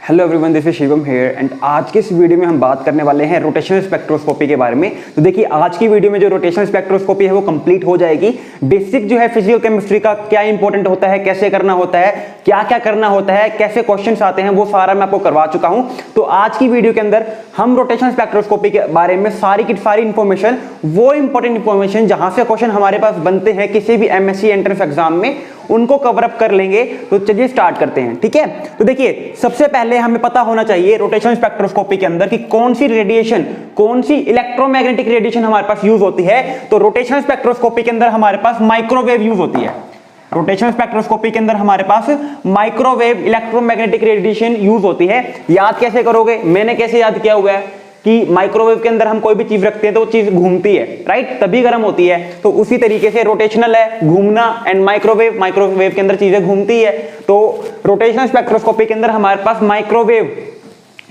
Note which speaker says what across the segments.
Speaker 1: Hello everyone, this is Shivam here and आज के इस वीडियो में हम बात करने वाले हैं रोटेशनल स्पेक्ट्रोस्कोपी के बारे में। तो देखिए, आज की वीडियो में जो रोटेशनल स्पेक्ट्रोस्कोपी है वो कंप्लीट हो जाएगी। बेसिक जो है फिजिकल केमिस्ट्री का क्या इंपॉर्टेंट होता है, कैसे करना होता है, क्या क्या करना होता है, कैसे क्वेश्चंस आते हैं, वो सारा मैं आपको करवा चुका हूं। तो आज की वीडियो के अंदर हम रोटेशनल स्पेक्ट्रोस्कोपी के बारे में सारी की सारी इंफॉर्मेशन, वो इंपॉर्टेंट इंफॉर्मेशन जहां से क्वेश्चन हमारे पास बनते हैं किसी भी एमएससी एंट्रेंस एग्जाम में, उनको कवर अप कर लेंगे। तो चलिए स्टार्ट करते हैं, ठीक है। तो देखिए, सबसे पहले हमें पता होना चाहिए रोटेशनल स्पेक्ट्रोस्कोपी के अंदर कि कौन सी रेडिएशन, कौन सी इलेक्ट्रोमैग्नेटिक रेडिएशन हमारे पास यूज होती है। तो रोटेशनल स्पेक्ट्रोस्कोपी के अंदर हमारे पास माइक्रोवेव यूज होती है। रोटेशनल स्पेक्ट्रोस्कोपी के अंदर हमारे पास माइक्रोवेव इलेक्ट्रोमैग्नेटिक रेडिएशन यूज होती है। याद कैसे करोगे, मैंने कैसे याद किया हुआ है कि माइक्रोवेव के अंदर हम कोई भी चीज रखते हैं तो वो चीज घूमती है, राइट, तभी गर्म होती है। तो उसी तरीके से रोटेशनल है घूमना, एंड माइक्रोवेव, माइक्रोवेव के अंदर चीजें घूमती है। तो रोटेशनल स्पेक्ट्रोस्कोपी के अंदर हमारे पास माइक्रोवेव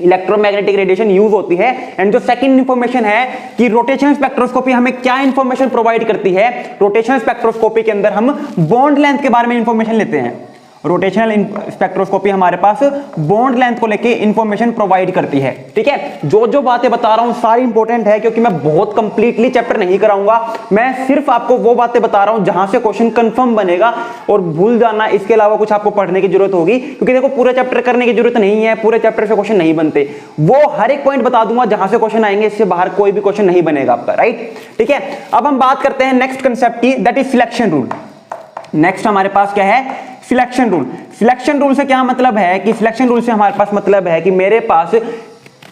Speaker 1: इलेक्ट्रोमैग्नेटिक रेडिएशन यूज होती है। एंड जो सेकंड इंफॉर्मेशन है कि रोटेशनल स्पेक्ट्रोस्कोपी हमें क्या इंफॉर्मेशन प्रोवाइड करती है। रोटेशनल स्पेक्ट्रोस्कोपी के अंदर हम बॉन्ड लेंथ के बारे में इंफॉर्मेशन लेते हैं। रोटेशनल स्पेक्ट्रोस्कोपी हमारे पास बॉन्ड लेंथ को लेके इंफॉर्मेशन प्रोवाइड करती है, ठीक है। जो जो बातें बता रहा हूं सारी इंपॉर्टेंट है, क्योंकि मैं बहुत कंप्लीटली चैप्टर नहीं कराऊंगा। मैं सिर्फ आपको वो बातें बता रहा हूं जहां से क्वेश्चन कंफर्म बनेगा, और भूल जाना इसके अलावा कुछ आपको पढ़ने की जरूरत होगी, क्योंकि देखो पूरे चैप्टर करने की जरूरत नहीं है, पूरे चैप्टर से क्वेश्चन नहीं बनते। वो हर एक पॉइंट बता दूंगा जहां से क्वेश्चन आएंगे, इससे बाहर कोई भी क्वेश्चन नहीं बनेगा आपका, राइट, ठीक है। अब हम बात करते हैं नेक्स्ट कंसेप्ट की, that is selection rule. Next हमारे पास क्या है, सिलेक्शन रूल। सिलेक्शन रूल से क्या मतलब है कि सिलेक्शन रूल से हमारे पास मतलब है कि मेरे पास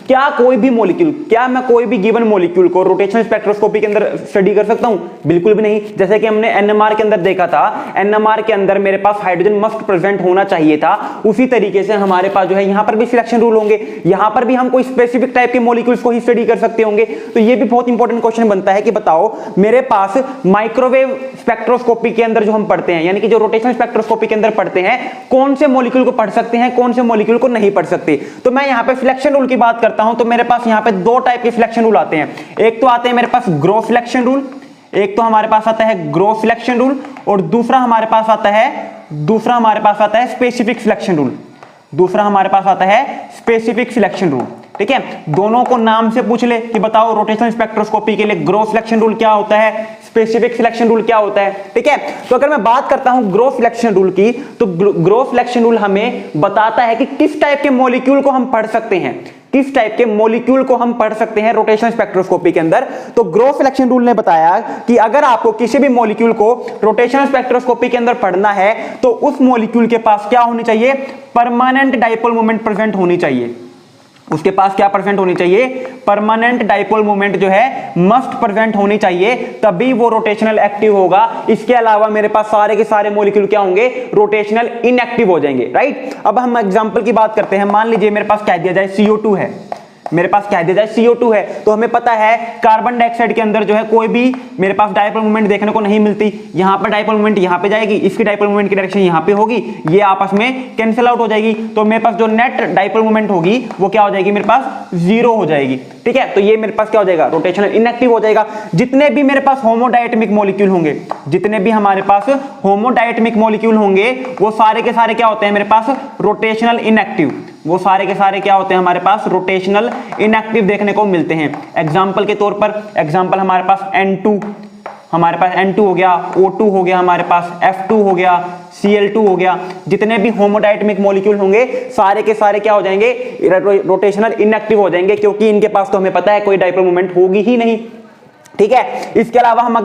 Speaker 1: क्या कोई भी मॉलिक्यूल, क्या मैं कोई भी गिवन मॉलिक्यूल को रोटेशनल स्पेक्ट्रोस्कोपी के अंदर स्टडी कर सकता हूं? बिल्कुल भी नहीं। जैसे कि हमने एनएमआर के अंदर देखा था, एनएमआर के अंदर मेरे पास हाइड्रोजन मस्ट प्रेजेंट होना चाहिए था। उसी तरीके से हमारे पास जो है यहां पर भी सिलेक्शन रूल होंगे। यहां पर भी हम कोई स्पेसिफिक टाइप के मॉलिक्यूल्स को ही स्टडी कर सकते होंगे। तो ये भी बहुत इंपॉर्टेंट क्वेश्चन बनता है कि बताओ मेरे पास माइक्रोवेव स्पेक्ट्रोस्कोपी के अंदर जो हम पढ़ते हैं, यानी कि जो रोटेशनल स्पेक्ट्रोस्कोपी के अंदर पढ़ते हैं, कौन से मॉलिक्यूल को पढ़ सकते हैं, कौन से मॉलिक्यूल को नहीं पढ़ सकते। तो मैं यहां पे सिलेक्शन रूल की बात करता हूं, तो मेरे पास यहां पे दो टाइप के सिलेक्शन रूल आते हैं। एक तो आते हैं मेरे पास ग्रो सिलेक्शन रूल, एक तो हमारे पास आता है ग्रो सिलेक्शन रूल, और दूसरा हमारे पास आता है स्पेसिफिक सिलेक्शन रूल। दूसरा हमारे पास आता है स्पेसिफिक सिलेक्शन रूल, ठीक है। दोनों को नाम से पूछ ले कि बताओ रोटेशनल स्पेक्ट्रोस्कोपी के लिए ग्रो सिलेक्शन रूल क्या होता है, स्पेसिफिक सिलेक्शन रूल क्या होता है, ठीक है। तो अगर मैं बात करता हूं ग्रो सिलेक्शन रूल की, तो ग्रो सिलेक्शन रूल हमें बताता है कि किस टाइप के मॉलिक्यूल को हम पढ़ सकते हैं, किस टाइप के मॉलिक्यूल को हम पढ़ सकते हैं रोटेशनल स्पेक्ट्रोस्कोपी के अंदर। तो ग्रो सिलेक्शन रूल ने बताया कि अगर आपको किसी भी मॉलिक्यूल को रोटेशनल स्पेक्ट्रोस्कोपी के अंदर पढ़ना है, तो उस मॉलिक्यूल के पास क्या होनी चाहिए, परमानेंट डाइपोल मोमेंट प्रेजेंट होनी चाहिए। उसके पास क्या प्रेजेंट होनी चाहिए, परमानेंट डाइपोल मोमेंट जो है मस्ट प्रेजेंट होनी चाहिए, तभी वो रोटेशनल एक्टिव होगा। इसके अलावा मेरे पास सारे के सारे मॉलिक्यूल क्या होंगे, रोटेशनल इनएक्टिव हो जाएंगे, राइट। अब हम एग्जांपल की बात करते हैं। मान लीजिए मेरे पास कह दिया जाए CO2 है, मेरे पास कह दिया जाए CO2 है, तो हमें पता है कार्बन डाइऑक्साइड के अंदर जो है कोई भी मेरे पास डाइपोल मोमेंट देखने को नहीं मिलती। यहां पर डाइपोल मोमेंट यहां पे जाएगी, इसकी डाइपोल मोमेंट की डायरेक्शन यहां पे होगी, ये आपस में कैंसिल आउट हो जाएगी। तो मेरे पास जो नेट डाइपोल मोमेंट होगी वो क्या हो जाएगी, मेरे पास 0 हो जाएगी, ठीक है। तो ये मेरे पास क्या हो जाएगा, रोटेशनल इनएक्टिव हो जाएगा। जितने भी मेरे पास होमोडायटमिक मॉलिक्यूल होंगे, जितने भी हमारे पास होमोडायटमिक मॉलिक्यूल होंगे, वो सारे के सारे क्या होते हैं मेरे पास, रोटेशनल इनएक्टिव। वो सारे के सारे क्या होते हैं हमारे पास, रोटेशनल इनएक्टिव देखने को मिलते हैं। एग्जांपल के तौर पर, एग्जांपल हमारे पास N2, हमारे पास N2 हो गया, O2 हो गया, हमारे पास F2 हो गया, Cl2 हो गया। जितने भी होमोडायटमिक मॉलिक्यूल होंगे सारे के सारे क्या हो जाएंगे, रोटेशनल इनएक्टिव हो जाएंगे, क्योंकि इनके पास तो हमें पता है कोई डाइपोल मोमेंट होगी ही नहीं, ठीक है। इसके अलावा हम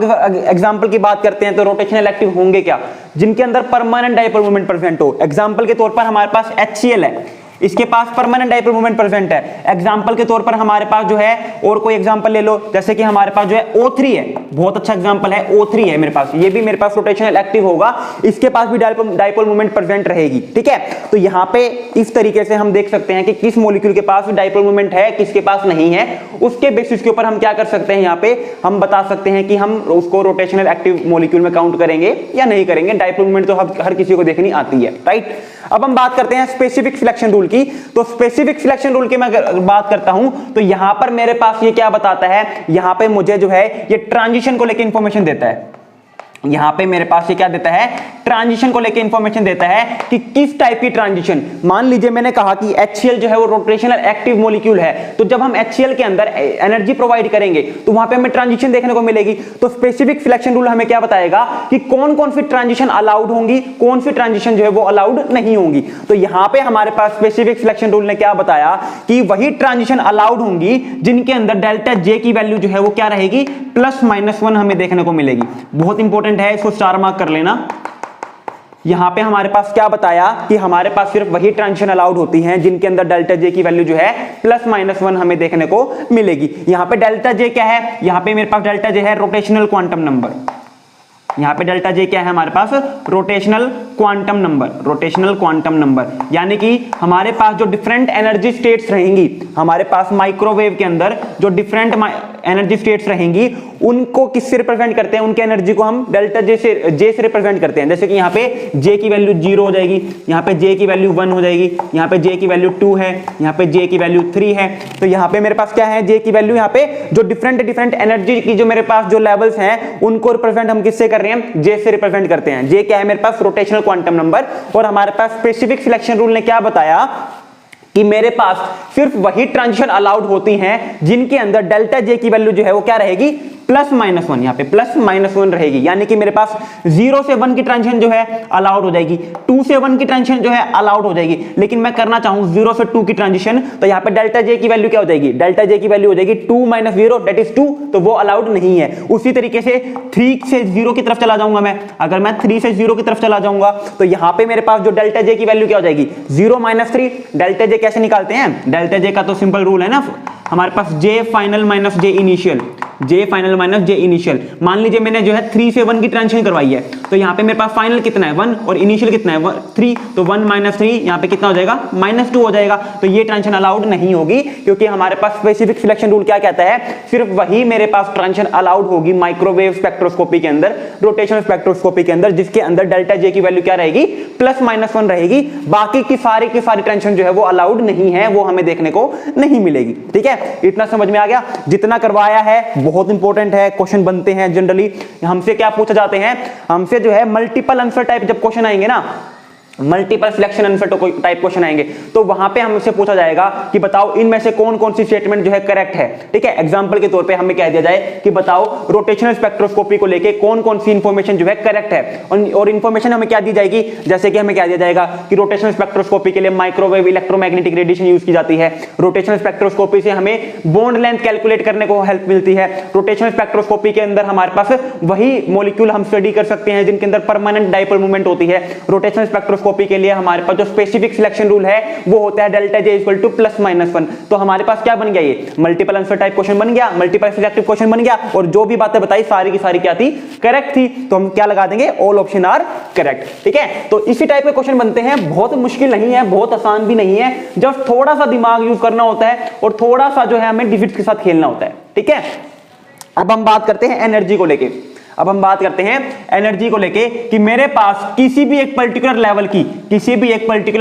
Speaker 1: एग्जांपल की बात करते हैं तो रोटेशनल एक्टिव होंगे क्या, जिनके अंदर परमानेंट डाइपोल मोमेंट प्रेजेंट हो। एग्जांपल के तौर पर हमारे पास HCl है, इसके पास परमानेंट डाइपोल मोमेंट प्रेजेंट है। एग्जांपल के तौर पर हमारे पास जो है, और कोई एग्जांपल ले लो, जैसे कि हमारे पास जो है O3 है, बहुत अच्छा एग्जांपल है, O3 है मेरे पास, ये भी मेरे पास रोटेशनल एक्टिव होगा, इसके पास भी डाइपोल मोमेंट प्रेजेंट रहेगी, ठीक है। तो यहाँ पे इस तरीके से हम देख सकते हैं कि किस मॉलिक्यूल के पास डाइपोल मोमेंट है, किसके पास नहीं है। उसके बेसिस के ऊपर हम क्या कर सकते हैं, यहाँ पे हम बता सकते हैं कि हम उसको रोटेशनल एक्टिव मॉलिक्यूल में काउंट करेंगे या नहीं करेंगे। डाइपोल मोमेंट तो हर किसी को देखनी आती है, राइट। अब हम बात करते हैं स्पेसिफिक सिलेक्शन रूल की। तो स्पेसिफिक सिलेक्शन रूल की मैं अगर बात करता हूं, तो यहां पर मेरे पास ये क्या बताता है, यहां पे मुझे जो है ये ट्रांजिशन को लेकर इंफॉर्मेशन देता है। यहां पे मेरे पास ये क्या देता है, ट्रांजिशन को लेके इंफॉर्मेशन देता है कि किस टाइप की ट्रांजिशन। मान लीजिए मैंने कहा कि HCl जो है वो रोटेशनल एक्टिव मॉलिक्यूल है, तो जब हम HCl के अंदर एनर्जी प्रोवाइड करेंगे तो वहां पे हमें ट्रांजिशन देखने को मिलेगी। तो स्पेसिफिक सिलेक्शन रूल हमें क्या बताएगा कि कौन कौन सी ट्रांजिशन अलाउड होंगी, कौन सी ट्रांजिशन जो है वो अलाउड नहीं होंगी। तो यहां पे हमारे पास स्पेसिफिक सिलेक्शन रूल ने क्या बताया कि वही ट्रांजिशन अलाउड होंगी जिनके अंदर डेल्टा J की वैल्यू जो है वो क्या रहेगी, +-1 हमें देखने को मिलेगी। बहुत इंपॉर्टेंट है, इसको स्टार मार्क कर लेना। यहां पे हमारे पास क्या बताया कि हमारे पास सिर्फ वही ट्रांजिशन अलाउड होती हैं जिनके अंदर डेल्टा J की वैल्यू जो है +-1 हमें देखने को मिलेगी। यहां पे डेल्टा J क्या है, यहां पे मेरे पास डेल्टा J है रोटेशनल क्वांटम नंबर। यहां पे डेल्टा J क्या है हमारे पास, rotational quantum number, rotational quantum number. यानी कि हमारे पास जो डिफरेंट एनर्जी स्टेट्स रहेंगी, हमारे पास माइक्रोवेव के अंदर जो डिफरेंट एनर्जी स्टेट्स रहेंगी उनको किससे रिप्रेजेंट करते हैं, उनके एनर्जी को हम डेल्टा J से रिप्रेजेंट करते हैं। जैसे कि यहाँ पे J की वैल्यू 0 हो जाएगी, यहाँ पे J की वैल्यू 1 हो जाएगी, यहाँ पे J की वैल्यू 2 है, यहाँ पे J की वैल्यू 3 है। तो यहाँ पे मेरे पास क्या है, J की वैल्यू, यहाँ पे जो डिफरेंट एनर्जी की जो मेरे पास जो लेवल्स हैं उनको रिप्रेजेंट हम किससे कर रहे हैं, J से रिप्रेजेंट करते हैं। J क्या है मेरे पास, रोटेशनल क्वांटम नंबर। और हमारे पास स्पेसिफिक सिलेक्शन रूल ने क्या बताया कि मेरे पास सिर्फ वही ट्रांजिशन अलाउड होती हैं जिनके अंदर डेल्टा J की वैल्यू जो है वो क्या रहेगी, +-1, यहाँ पे +-1 रहेगी। यानी कि मेरे पास 0 से 1 की ट्रांजिशन जो है अलाउड हो जाएगी, 2 से 1 की ट्रांजिशन जो है अलाउड हो जाएगी। लेकिन मैं करना चाहूं 0 से 2 की ट्रांजिशन, तो यहाँ पे डेल्टा J की वैल्यू क्या हो जाएगी, डेल्टा J की वैल्यू हो जाएगी 2 - 0 दैट इज 2, तो वो अलाउड नहीं है। उसी तरीके से 3 से 0 की तरफ चला जाऊंगा मैं, अगर मैं 3 से 0 की तरफ चला जाऊंगा तो यहाँ पे मेरे पास जो डेल्टा J की वैल्यू क्या हो जाएगी, 0 - 3। डेल्टा J कैसे निकालते हैं, डेल्टा J का तो सिंपल रूल है ना हमारे पास, J final - J initial, J final - J initial. मान लीजिए मैंने जो है 3 से 1 की ट्रांजिशन करवाई है, तो यहाँ पे मेरे पास फाइनल कितना है 1 और इनिशियल कितना है 3, तो 1 - 3 यहाँ पे कितना हो जाएगा, -2 हो जाएगा। तो ये ट्रांजिशन अलाउड नहीं होगी, क्योंकि हमारे पास स्पेसिफिक सिलेक्शन रूल क्या कहता है, सिर्फ वही मेरे पास ट्रांजिशन अलाउड होगी माइक्रोवेव स्पेक्ट्रोस्कोपी के अंदर, रोटेशनल स्पेक्ट्रोस्कोपी के अंदर, जिसके अंदर डेल्टा J की वैल्यू क्या रहेगी, +-1 रहेगी। बाकी की सारी ट्रांजिशन जो है वो अलाउड नहीं है, वो हमें देखने को नहीं मिलेगी। ठीक है, इतना समझ में आ गया। जितना करवाया है बहुत इंपॉर्टेंट है, क्वेश्चन बनते हैं जनरली। हमसे क्या पूछे जाते हैं, हमसे जो है मल्टीपल आंसर टाइप जब क्वेश्चन आएंगे ना, multiple selection answer type question आएंगे, तो वहां पे हमसे पूछा जाएगा कि बताओ इनमें से कौन कौन सी स्टेटमेंट जो है करेक्ट है। ठीक है, एग्जांपल के तौर पे हमें कह दिया जाए कि बताओ रोटेशनल स्पेक्ट्रोस्कोपी को लेके कौन कौन सी इंफॉर्मेशन जो है करेक्ट है, और इंफॉर्मेशन हमें क्या दी जाएगी, जैसे कि हमें क्या दिया जाएगा कि रोटेशनल स्पेक्ट्रोस्कोपी के लिए माइक्रोवेव इलेक्ट्रोमैग्नेटिक रेडिएशन यूज की जाती है, रोटेशनल स्पेक्ट्रोस्कोपी से हमें बॉन्ड लेंथ कैलकुलेट करने को हेल्प मिलती है, रोटेशनल स्पेक्ट्रोस्कोपी के अंदर हमारे पास वही मॉलिक्यूल हम स्टडी कर सकते हैं जिनके अंदर परमानेंट डाइपोल मूवमेंट होती है। रोटेशनल स्पेक्ट्रोस्कोपी के लिए हमारे पास जो स्पेसिफिक सिलेक्शन रूल है वो होता है डेल्टा J = +-1। तो हमारे पास क्या बन गया, ये मल्टीपल आंसर टाइप क्वेश्चन बन गया, मल्टीपल सिलेक्टिव क्वेश्चन बन गया, और जो भी बातें बताई सारी की सारी क्या थी, करेक्ट थी। तो हम क्या लगा देंगे, ऑल ऑप्शन आर करेक्ट। ठीक है, तो इसी टाइप के क्वेश्चन बनते हैं, बहुत मुश्किल नहीं है, बहुत आसान भी नहीं है, जस्ट थोड़ा सा दिमाग यूज करना होता है और थोड़ा सा जो है हमें डिजिट्स के साथ खेलना होता है। ठीक है, अब हम बात करते हैं एनर्जी को लेके। अब हम बात करते हैं एनर्जी को लेके कि मेरे पास किसी भी एक पर्टिकुलर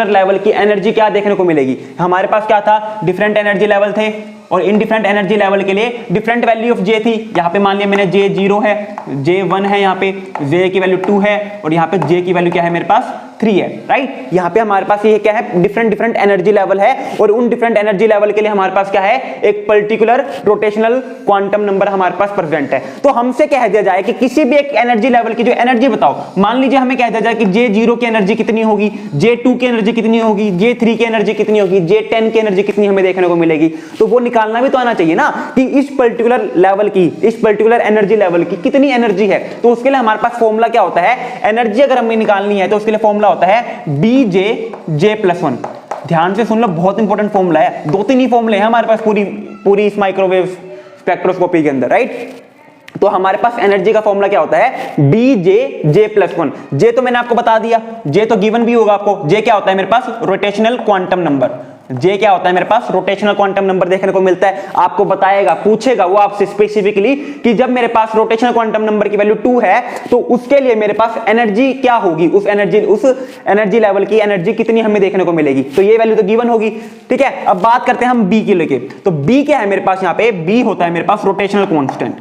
Speaker 1: लेवल की एनर्जी क्या देखने को मिलेगी। हमारे पास क्या था, डिफरेंट एनर्जी लेवल थे, और इन डिफरेंट एनर्जी लेवल के लिए डिफरेंट वैल्यू ऑफ J थी। यहाँ पे मान लिया मैंने J 0 है, J 1 है, यहाँ पे J की वैल्यू 2 है, और यहाँ पे J की वैल्यू क्या है मेरे पास 3 है। राइट, यहाँ पे हमारे पास ये क्या है, डिफरेंट एनर्जी लेवल है, और उन डिफरेंट एनर्जी लेवल के लिए हमारे पास क्या है, एक पर्टिकुलर रोटेशनल क्वांटम नंबर हमारे पास प्रेजेंट है। तो हमसे कह दिया जाए कि किसी भी एक एनर्जी लेवल की जो एनर्जी बताओ, मान लीजिए हमें कह दिया जाए कि J 0 की एनर्जी कितनी होगी, J 2 की एनर्जी कितनी होगी, J 3 की एनर्जी कितनी होगी, J 10 की एनर्जी कितनी हमें देखने को मिलेगी। तो वो निकालना भी तो आना चाहिए ना कि इस पर्टिकुलर लेवल की, इस पर्टिकुलर एनर्जी लेवल की कितनी एनर्जी है। तो उसके लिए हमारे पास फॉर्मूला क्या होता है, एनर्जी अगर हमें निकालनी है तो उसके लिए फॉर्मूला होता है BJ J+1। ध्यान से सुन लो, बहुत इंपॉर्टेंट फॉर्मूला है, 2-3 ही फॉर्मूले हैं हमारे पास पूरी इस माइक्रोवेव स्पेक्ट्रोस्कोपी के अंदर। राइट, तो हमारे पास एनर्जी का फॉर्मूला क्या होता है, BJ J+1। J तो मैंने आपको बता दिया, J तो गिवन भी होगा आपको। J क्या होता है मेरे पास, रोटेशनल क्वांटम नंबर। J क्या होता है मेरे पास, रोटेशनल क्वांटम नंबर देखने को मिलता है। आपको बताएगा, पूछेगा वो आपसे स्पेसिफिकली कि जब मेरे पास रोटेशनल क्वांटम नंबर की वैल्यू 2 है तो उसके लिए मेरे पास एनर्जी क्या होगी, उस एनर्जी लेवल की एनर्जी कितनी हमें देखने को मिलेगी। तो ये वैल्यू तो गिवन होगी। ठीक है, अब बात करते हैं हम B के लेके। तो B क्या है मेरे पास, यहाँ पे B होता है मेरे पास रोटेशनल कांस्टेंट।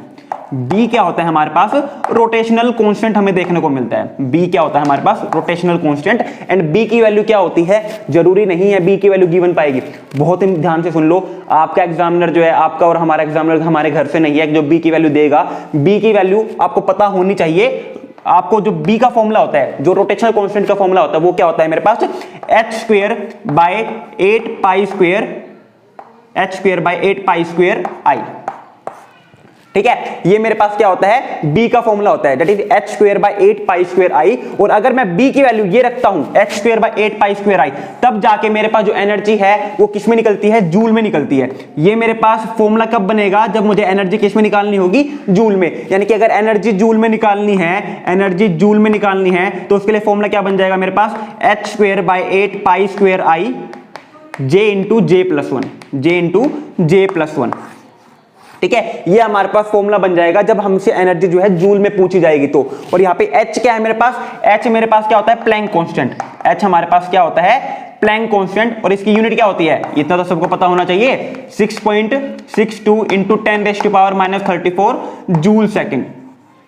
Speaker 1: बी क्या होता है हमारे पास, रोटेशनल कांस्टेंट हमें देखने को मिलता है। बी क्या होता है हमारे पास, रोटेशनल कांस्टेंट। एंड बी की वैल्यू क्या होती है, जरूरी नहीं है बी की वैल्यू गिवन पाएगी। बहुत ही ध्यान से सुन लो, आपका एग्जामिनर जो है, आपका और हमारा एग्जामिनर हमारे घर से नहीं है जो बी की वैल्यू देगा। बी की वैल्यू आपको पता होनी चाहिए। आपको जो बी का फॉर्मूला होता है, जो रोटेशनल कांस्टेंट का फॉर्मूला होता है, वो क्या होता है मेरे पास, h square by 8 pi square, h square by 8 pi square I. ठीक है, ये मेरे पास क्या होता है, b का फॉर्मूला होता है, that is h square by 8 pi square I. और अगर मैं b की वैल्यू ये रखता हूं h square by 8 pi square I, तब जाके मेरे पास जो एनर्जी है वो किस में निकलती है, जूल में निकलती है। ये मेरे पास फॉर्मूला कब बनेगा, जब मुझे एनर्जी किस में निकालनी होगी, जूल में। यानी कि अगर एनर्जी जूल में निकालनी है, एनर्जी जूल में निकालनी है, तो उसके लिए फॉर्मूला क्या बन जाएगा मेरे पास, h square by 8 pi square I j into J plus one, J into J plus one. ठीक है, ये हमारे पास फॉर्मूला बन जाएगा जब हमसे एनर्जी जो है जूल में पूछी जाएगी तो। और यहाँ पे H क्या है मेरे पास, H मेरे पास क्या होता है, प्लैंक कांस्टेंट। H हमारे पास क्या होता है, प्लैंक कांस्टेंट। और इसकी यूनिट क्या होती है, इतना तो सबको पता होना चाहिए, 6.62 इंटू 10⁻³ जूल सेकेंड।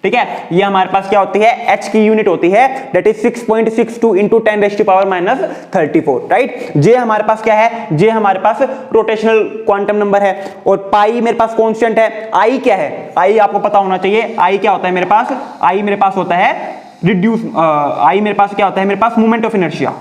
Speaker 1: ठीक है, ये हमारे पास क्या होती है, H की यूनिट होती है, that is 6.62 into 10⁻³ right. J हमारे पास क्या है, J हमारे पास रोटेशनल क्वांटम नंबर है। और पाई मेरे पास कांस्टेंट है। I क्या है, I आपको पता होना चाहिए, I क्या होता है मेरे पास, I मेरे पास होता है रिड्यूस, I मेरे पास क्या होता है मेरे पास, मोमेंट ऑफ इनर्शिया।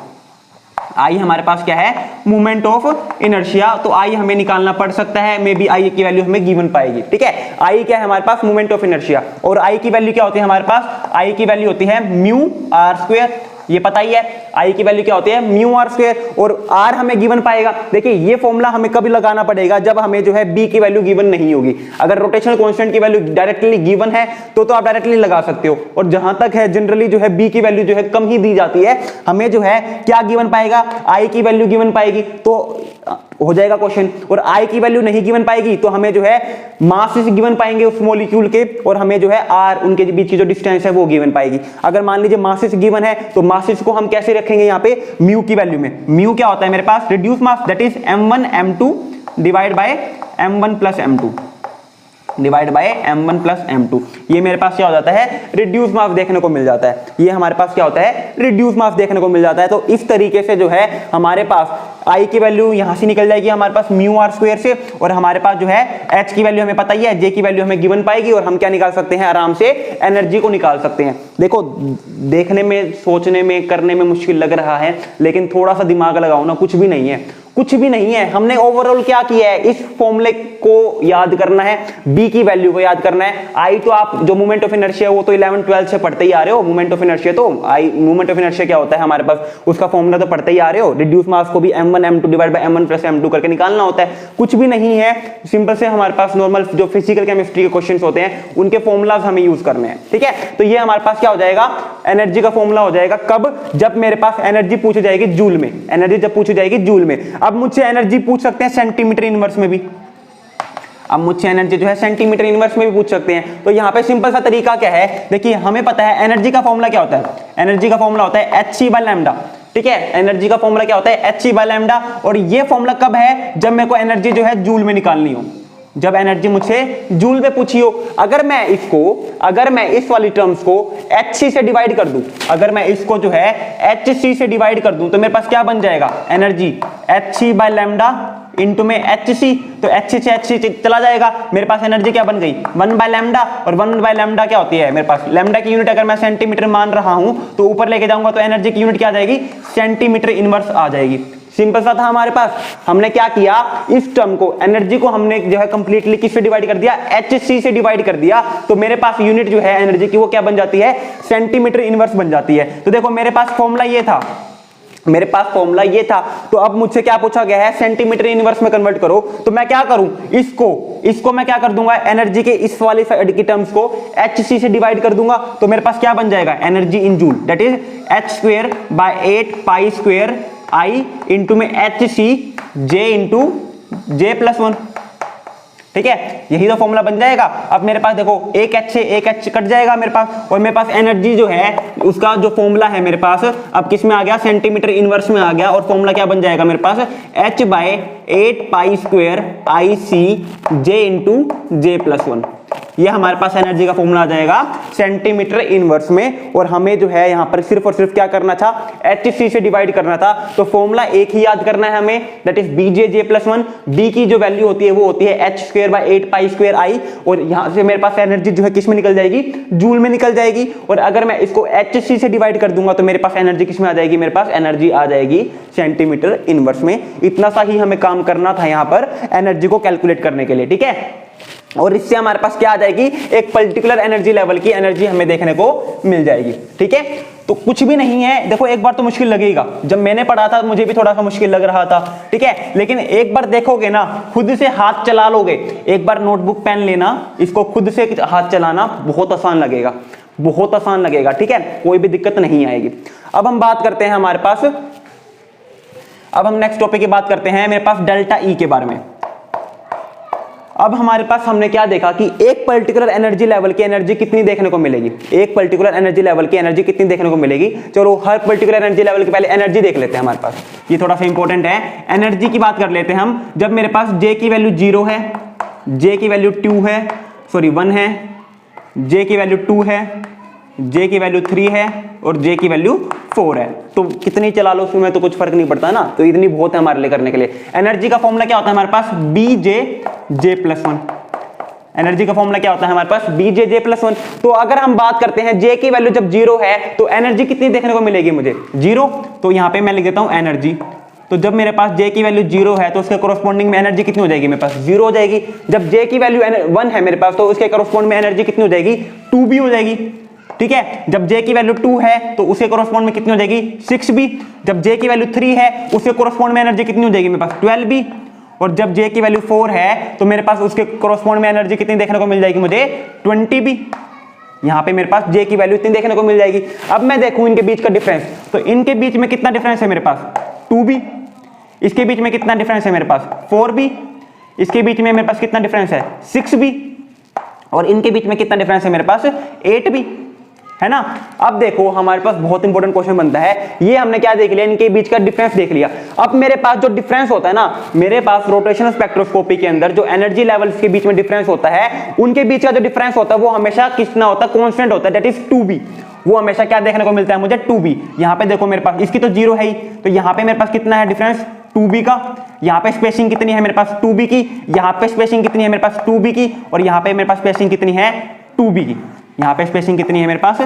Speaker 1: आई हमारे पास क्या है, मोमेंट ऑफ इनर्शिया। तो आई हमें निकालना पड़ सकता है, मे बी आई की वैल्यू हमें गिवन पाएगी। ठीक है, आई क्या है हमारे पास, मोमेंट ऑफ इनर्शिया। और आई की वैल्यू क्या होती है हमारे पास, आई की वैल्यू होती है म्यू आर स्क्वायर। ये पता ही है, आई की वैल्यू क्या होती है, म्यू आर स्क्वायर। और आर हमें गिवन पाएगा। देखिए ये फॉर्मूला हमें कभी लगाना पड़ेगा, जब हमें जो है बी की वैल्यू गिवन नहीं होगी। अगर रोटेशनल कांस्टेंट की वैल्यू डायरेक्टली गिवन है तो आप डायरेक्टली लगा सकते हो। और जहां तक है जनरली जो है बी की वैल्यू जो है कम ही दी जाती है, हमें जो है क्या गिवन पाएगा, आई की वैल्यू गिवन पाएगी, तो हो जाएगा क्वेश्चन। और आई की वैल्यू नहीं गिवन पाएगी तो हमें जो है मासेस गिवन पाएंगे उस मॉलिक्यूल के, और हमें जो है आर, उनके बीच की जो डिस्टेंस है वो गिवन पाएगी। अगर मान लीजिए मासेस गिवन है तो मासेस को हम कैसे रखेंगे यहाँ पे, म्यू की वैल्यू में। म्यू क्या होता है मेरे पास, reduce mass, that is m1 m2 divide by m1 plus m2 divide by m1 plus m2। ये मेरे पास क्या हो जाता है, रिड्यूस मास देखने को मिल जाता है। ये हमारे पास क्या होता है, रिड्यूस मास देखने को मिल जाता है। तो इस तरीके से जो है हमारे पास आई की वैल्यू यहां से निकल जाएगी हमारे पास म्यू आर स्क्वायर से, और हमारे पास जो है एच की वैल्यू हमें पता ही है, जे की वैल्यू हमें गिवन पाएगी, और हम क्या निकाल सकते हैं, आराम से एनर्जी को निकाल सकते हैं। देखो देखने में, सोचने में, करने में मुश्किल लग रहा है, लेकिन थोड़ा सा दिमाग लगाओ ना, कुछ भी नहीं है, कुछ भी नहीं है। हमने ओवरऑल क्या किया है, इस फॉर्मूले को याद करना है, बी की वैल्यू को याद करना है। आई तो आप जो मोमेंट ऑफ इनर्शिया वो तो 11th-12th से पढ़ते ही आ रहे हो। मोमेंट ऑफ इनर्शिया तो आई, मोमेंट ऑफ इनर्शिया क्या होता है हमारे पास, उसका फॉर्मूला तो पढ़ते ही आ रहे हो। रिड्यूस मास को भी m1 m2 divide by m1 plus m2 करके निकालना होता है। कुछ भी नहीं है, सिंपल से हमारे पास नॉर्मल जो फिजिकल केमिस्ट्री के क्वेश्चंस होते हैं उनके फॉर्मूलाज हमें यूज करने हैं। ठीक है, तो ये हमारे पास क्या हो जाएगा, एनर्जी का फॉर्मूला हो जाएगा। कब, जब मेरे पास एनर्जी पूछी जाएगी जूल में, एनर्जी जब पूछी जाएगी जूल में। अब मुझसे एनर्जी पूछ सकते हैं सेंटीमीटर इनवर्स में भी, अब मुझसे एनर्जी जो है सेंटीमीटर इनवर्स में भी पूछ सकते हैं। तो यहाँ पे सिंपल सा तरीका क्या है, देखिए हमें पता है एनर्जी का फॉर्मूला क्या होता है, एनर्जी का फॉर्मूला होता है hc बाय लैम्डा। ठीक है, एनर्जी का फॉर्मूला क्या होता है, hc बाय लैम्डा। और ये फॉर्मूला कब है, जब मेरे को एनर्जी जो है जूल में निकालनी हो, जब एनर्जी मुझसे जूल में पूछी हो। अगर मैं इस वाली टर्म्स को hc से डिवाइड कर दूं, अगर मैं इसको जो है hc से डिवाइड कर दूं, तो मेरे पास क्या बन जाएगा, energy hc by lambda into में hc। तो hc से hc चला जाएगा, मेरे पास एनर्जी क्या बन गई, 1 बाय लैम्डा। और 1 बाय लैम्डा क्या होती है मेरे पास, लैम्डा की यूनिट अगर मैं सेंटीमीटर मान रहा हूं तो ऊपर लेके जाऊंगा तो एनर्जी की यूनिट क्या आ जाएगी, सेंटीमीटर इनवर्स आ जाएगी। सिंपल सा था हमारे पास। हमने क्या किया, इस टर्म को, एनर्जी को हमने जो है कंप्लीटली किससे डिवाइड कर दिया, hc से डिवाइड कर दिया। तो मेरे पास यूनिट जो है एनर्जी की वो क्या बन जाती है, सेंटीमीटर इनवर्स बन जाती है। तो देखो मेरे पास फॉर्मूला ये था, मेरे पास फॉर्मूला ये था। तो अब मुझसे क्या पूछा गया है, सेंटीमीटर इनवर्स में कन्वर्ट करो। तो मैं क्या करूं, इसको मैं क्या कर दूंगा, एनर्जी के इस वाले साइड की टर्म्स को hc से डिवाइड कर दूंगा। तो मेरे पास क्या बन जाएगा, energy in joule, that is h square by 8 pi square I into में hc j into j plus 1। ठीक है, यही तो फॉर्मूला बन जाएगा। अब मेरे पास देखो एक h से एक h कट जाएगा मेरे पास, और मेरे पास एनर्जी जो है उसका जो फॉर्मूला है मेरे पास अब किस में आ गया, सेंटीमीटर इनवर्स में आ गया। और फॉर्मूला क्या बन जाएगा मेरे पास, h बाय 8 पाई स्क्वायर आई सी जे इंटू जे प्लस 1। ये हमारे पास एनर्जी का फॉर्मूला आ जाएगा सेंटीमीटर इनवर्स में, और हमें जो है यहाँ पर सिर्फ और सिर्फ क्या करना था, HC से डिवाइड करना था। तो फॉर्मूला एक ही याद करना है हमें, दैट इज BJ+1। B की जो वैल्यू होती है वो होती है h²/8π²I, और यहाँ से मेरे पास एनर्जी जो है किस में निकल जाएगी, जूल में निकल जाएगी। और अगर मैं इसको HC से डिवाइड कर दूंगा तो मेरे पास एनर्जी किस में आ जाएगी, मेरे पास एनर्जी आ जाएगी सेंटीमीटर इनवर्स में। इतना सा ही हमें काम करना था यहाँ पर एनर्जी को कैलकुलेट करने के लिए, ठीक है। और इससे हमारे पास क्या आ जाएगी, एक पर्टिकुलर एनर्जी लेवल की एनर्जी हमें देखने को मिल जाएगी, ठीक है। तो कुछ भी नहीं है, देखो एक बार तो मुश्किल लगेगा, जब मैंने पढ़ा था मुझे भी थोड़ा सा मुश्किल लग रहा था, ठीक है। लेकिन एक बार देखोगे ना, खुद से हाथ चला लोगे, एक बार नोटबुक पेन लेना, इसको खुद से हाथ चलाना बहुत आसान लगेगा, बहुत आसान लगेगा, ठीक है, कोई भी दिक्कत नहीं आएगी। अब हम बात करते हैं हमारे पास, अब हम नेक्स्ट टॉपिक की बात करते हैं मेरे पास डेल्टा ई के बारे में। अब हमारे पास हमने क्या देखा कि एक पर्टिकुलर एनर्जी लेवल की एनर्जी कितनी देखने को मिलेगी, एक पर्टिकुलर एनर्जी लेवल की एनर्जी कितनी देखने को मिलेगी। चलो हर पर्टिकुलर एनर्जी लेवल की पहले एनर्जी देख लेते हैं हमारे पास, ये थोड़ा सा इंपॉर्टेंट है। एनर्जी की बात कर लेते हैं हम, जब मेरे पास J की वैल्यू 0 है, J की वैल्यू 2 है, सॉरी 1 है, J की वैल्यू 2 है, J की वैल्यू 3 है और J की वैल्यू 4 है, तो कितनी चला लो उसमें तो कुछ फर्क नहीं पड़ता ना, तो इतनी बहुत है हमारे लिए करने के लिए। एनर्जी का फॉर्मूला क्या होता है हमारे पास, BJ+1। एनर्जी का फॉर्मूला क्या होता है हमारे पास, BJ+1। तो अगर हम बात करते हैं J की वैल्यू जब 0 है तो एनर्जी कितनी देखने को मिलेगी मुझे, 0। तो यहाँ पे मैं लिख देता हूँ एनर्जी, तो जब मेरे पास J की वैल्यू 0 है तो उसके कोरोस्पोंडिंग में एनर्जी कितनी हो जाएगी, मेरे पास 0 हो जाएगी। जब J की वैल्यू 1 है मेरे पास तो उसके कोरोस्पोंड में एनर्जी कितनी हो जाएगी, 2B हो जाएगी, ठीक है। जब J की वैल्यू 2 है तो उसके कोरोस्पोंड में कितनी हो जाएगी, 6B। जब J की वैल्यू 3 है उसके कोरोस्पोंड में एनर्जी कितनी हो जाएगी मेरे पास, 12B। और जब J की वैल्यू 4 है तो मेरे पास उसके कोरोस्पोंड में एनर्जी कितनी देखने को मिल जाएगी मुझे, 20B। यहाँ पे मेरे पास J की वैल्यू इतनी देखने को मिल जाएगी। अब मैं देखूं इनके बीच का डिफरेंस, तो इनके बीच में कितना डिफरेंस है मेरे पास, 2B। इसके बीच में कितना डिफरेंस है मेरे पास, 4B। इसके बीच में मेरे पास कितना डिफरेंस है, 6B। और इनके बीच में कितना डिफरेंस है मेरे पास, 8B, है ना। अब देखो हमारे पास बहुत इंपॉर्टेंट क्वेश्चन बनता है, ये हमने क्या देख लिया, इनके बीच का डिफरेंस देख लिया। अब मेरे पास जो डिफरेंस होता है ना, मेरे पास रोटेशनल स्पेक्ट्रोस्कोपी के अंदर जो एनर्जी लेवल्स के बीच में डिफरेंस होता है, उनके बीच का जो डिफरेंस होता है वो हमेशा कितना होता है, कांस्टेंट होता है, दैट इज 2B। वो हमेशा क्या देखने को मिलता है मुझे, 2B। यहाँ पे देखो मेरे पास इसकी तो 0 है ही, तो यहाँ पे मेरे पास कितना है डिफरेंस, 2B का। यहाँ पे स्पेसिंग कितनी है मेरे पास, 2B की। यहाँ पे स्पेसिंग कितनी है मेरे पास, 2B की। और यहाँ पे मेरे पास स्पेसिंग कितनी है, 2B की। यहाँ पे स्पेसिंग कितनी है मेरे पास,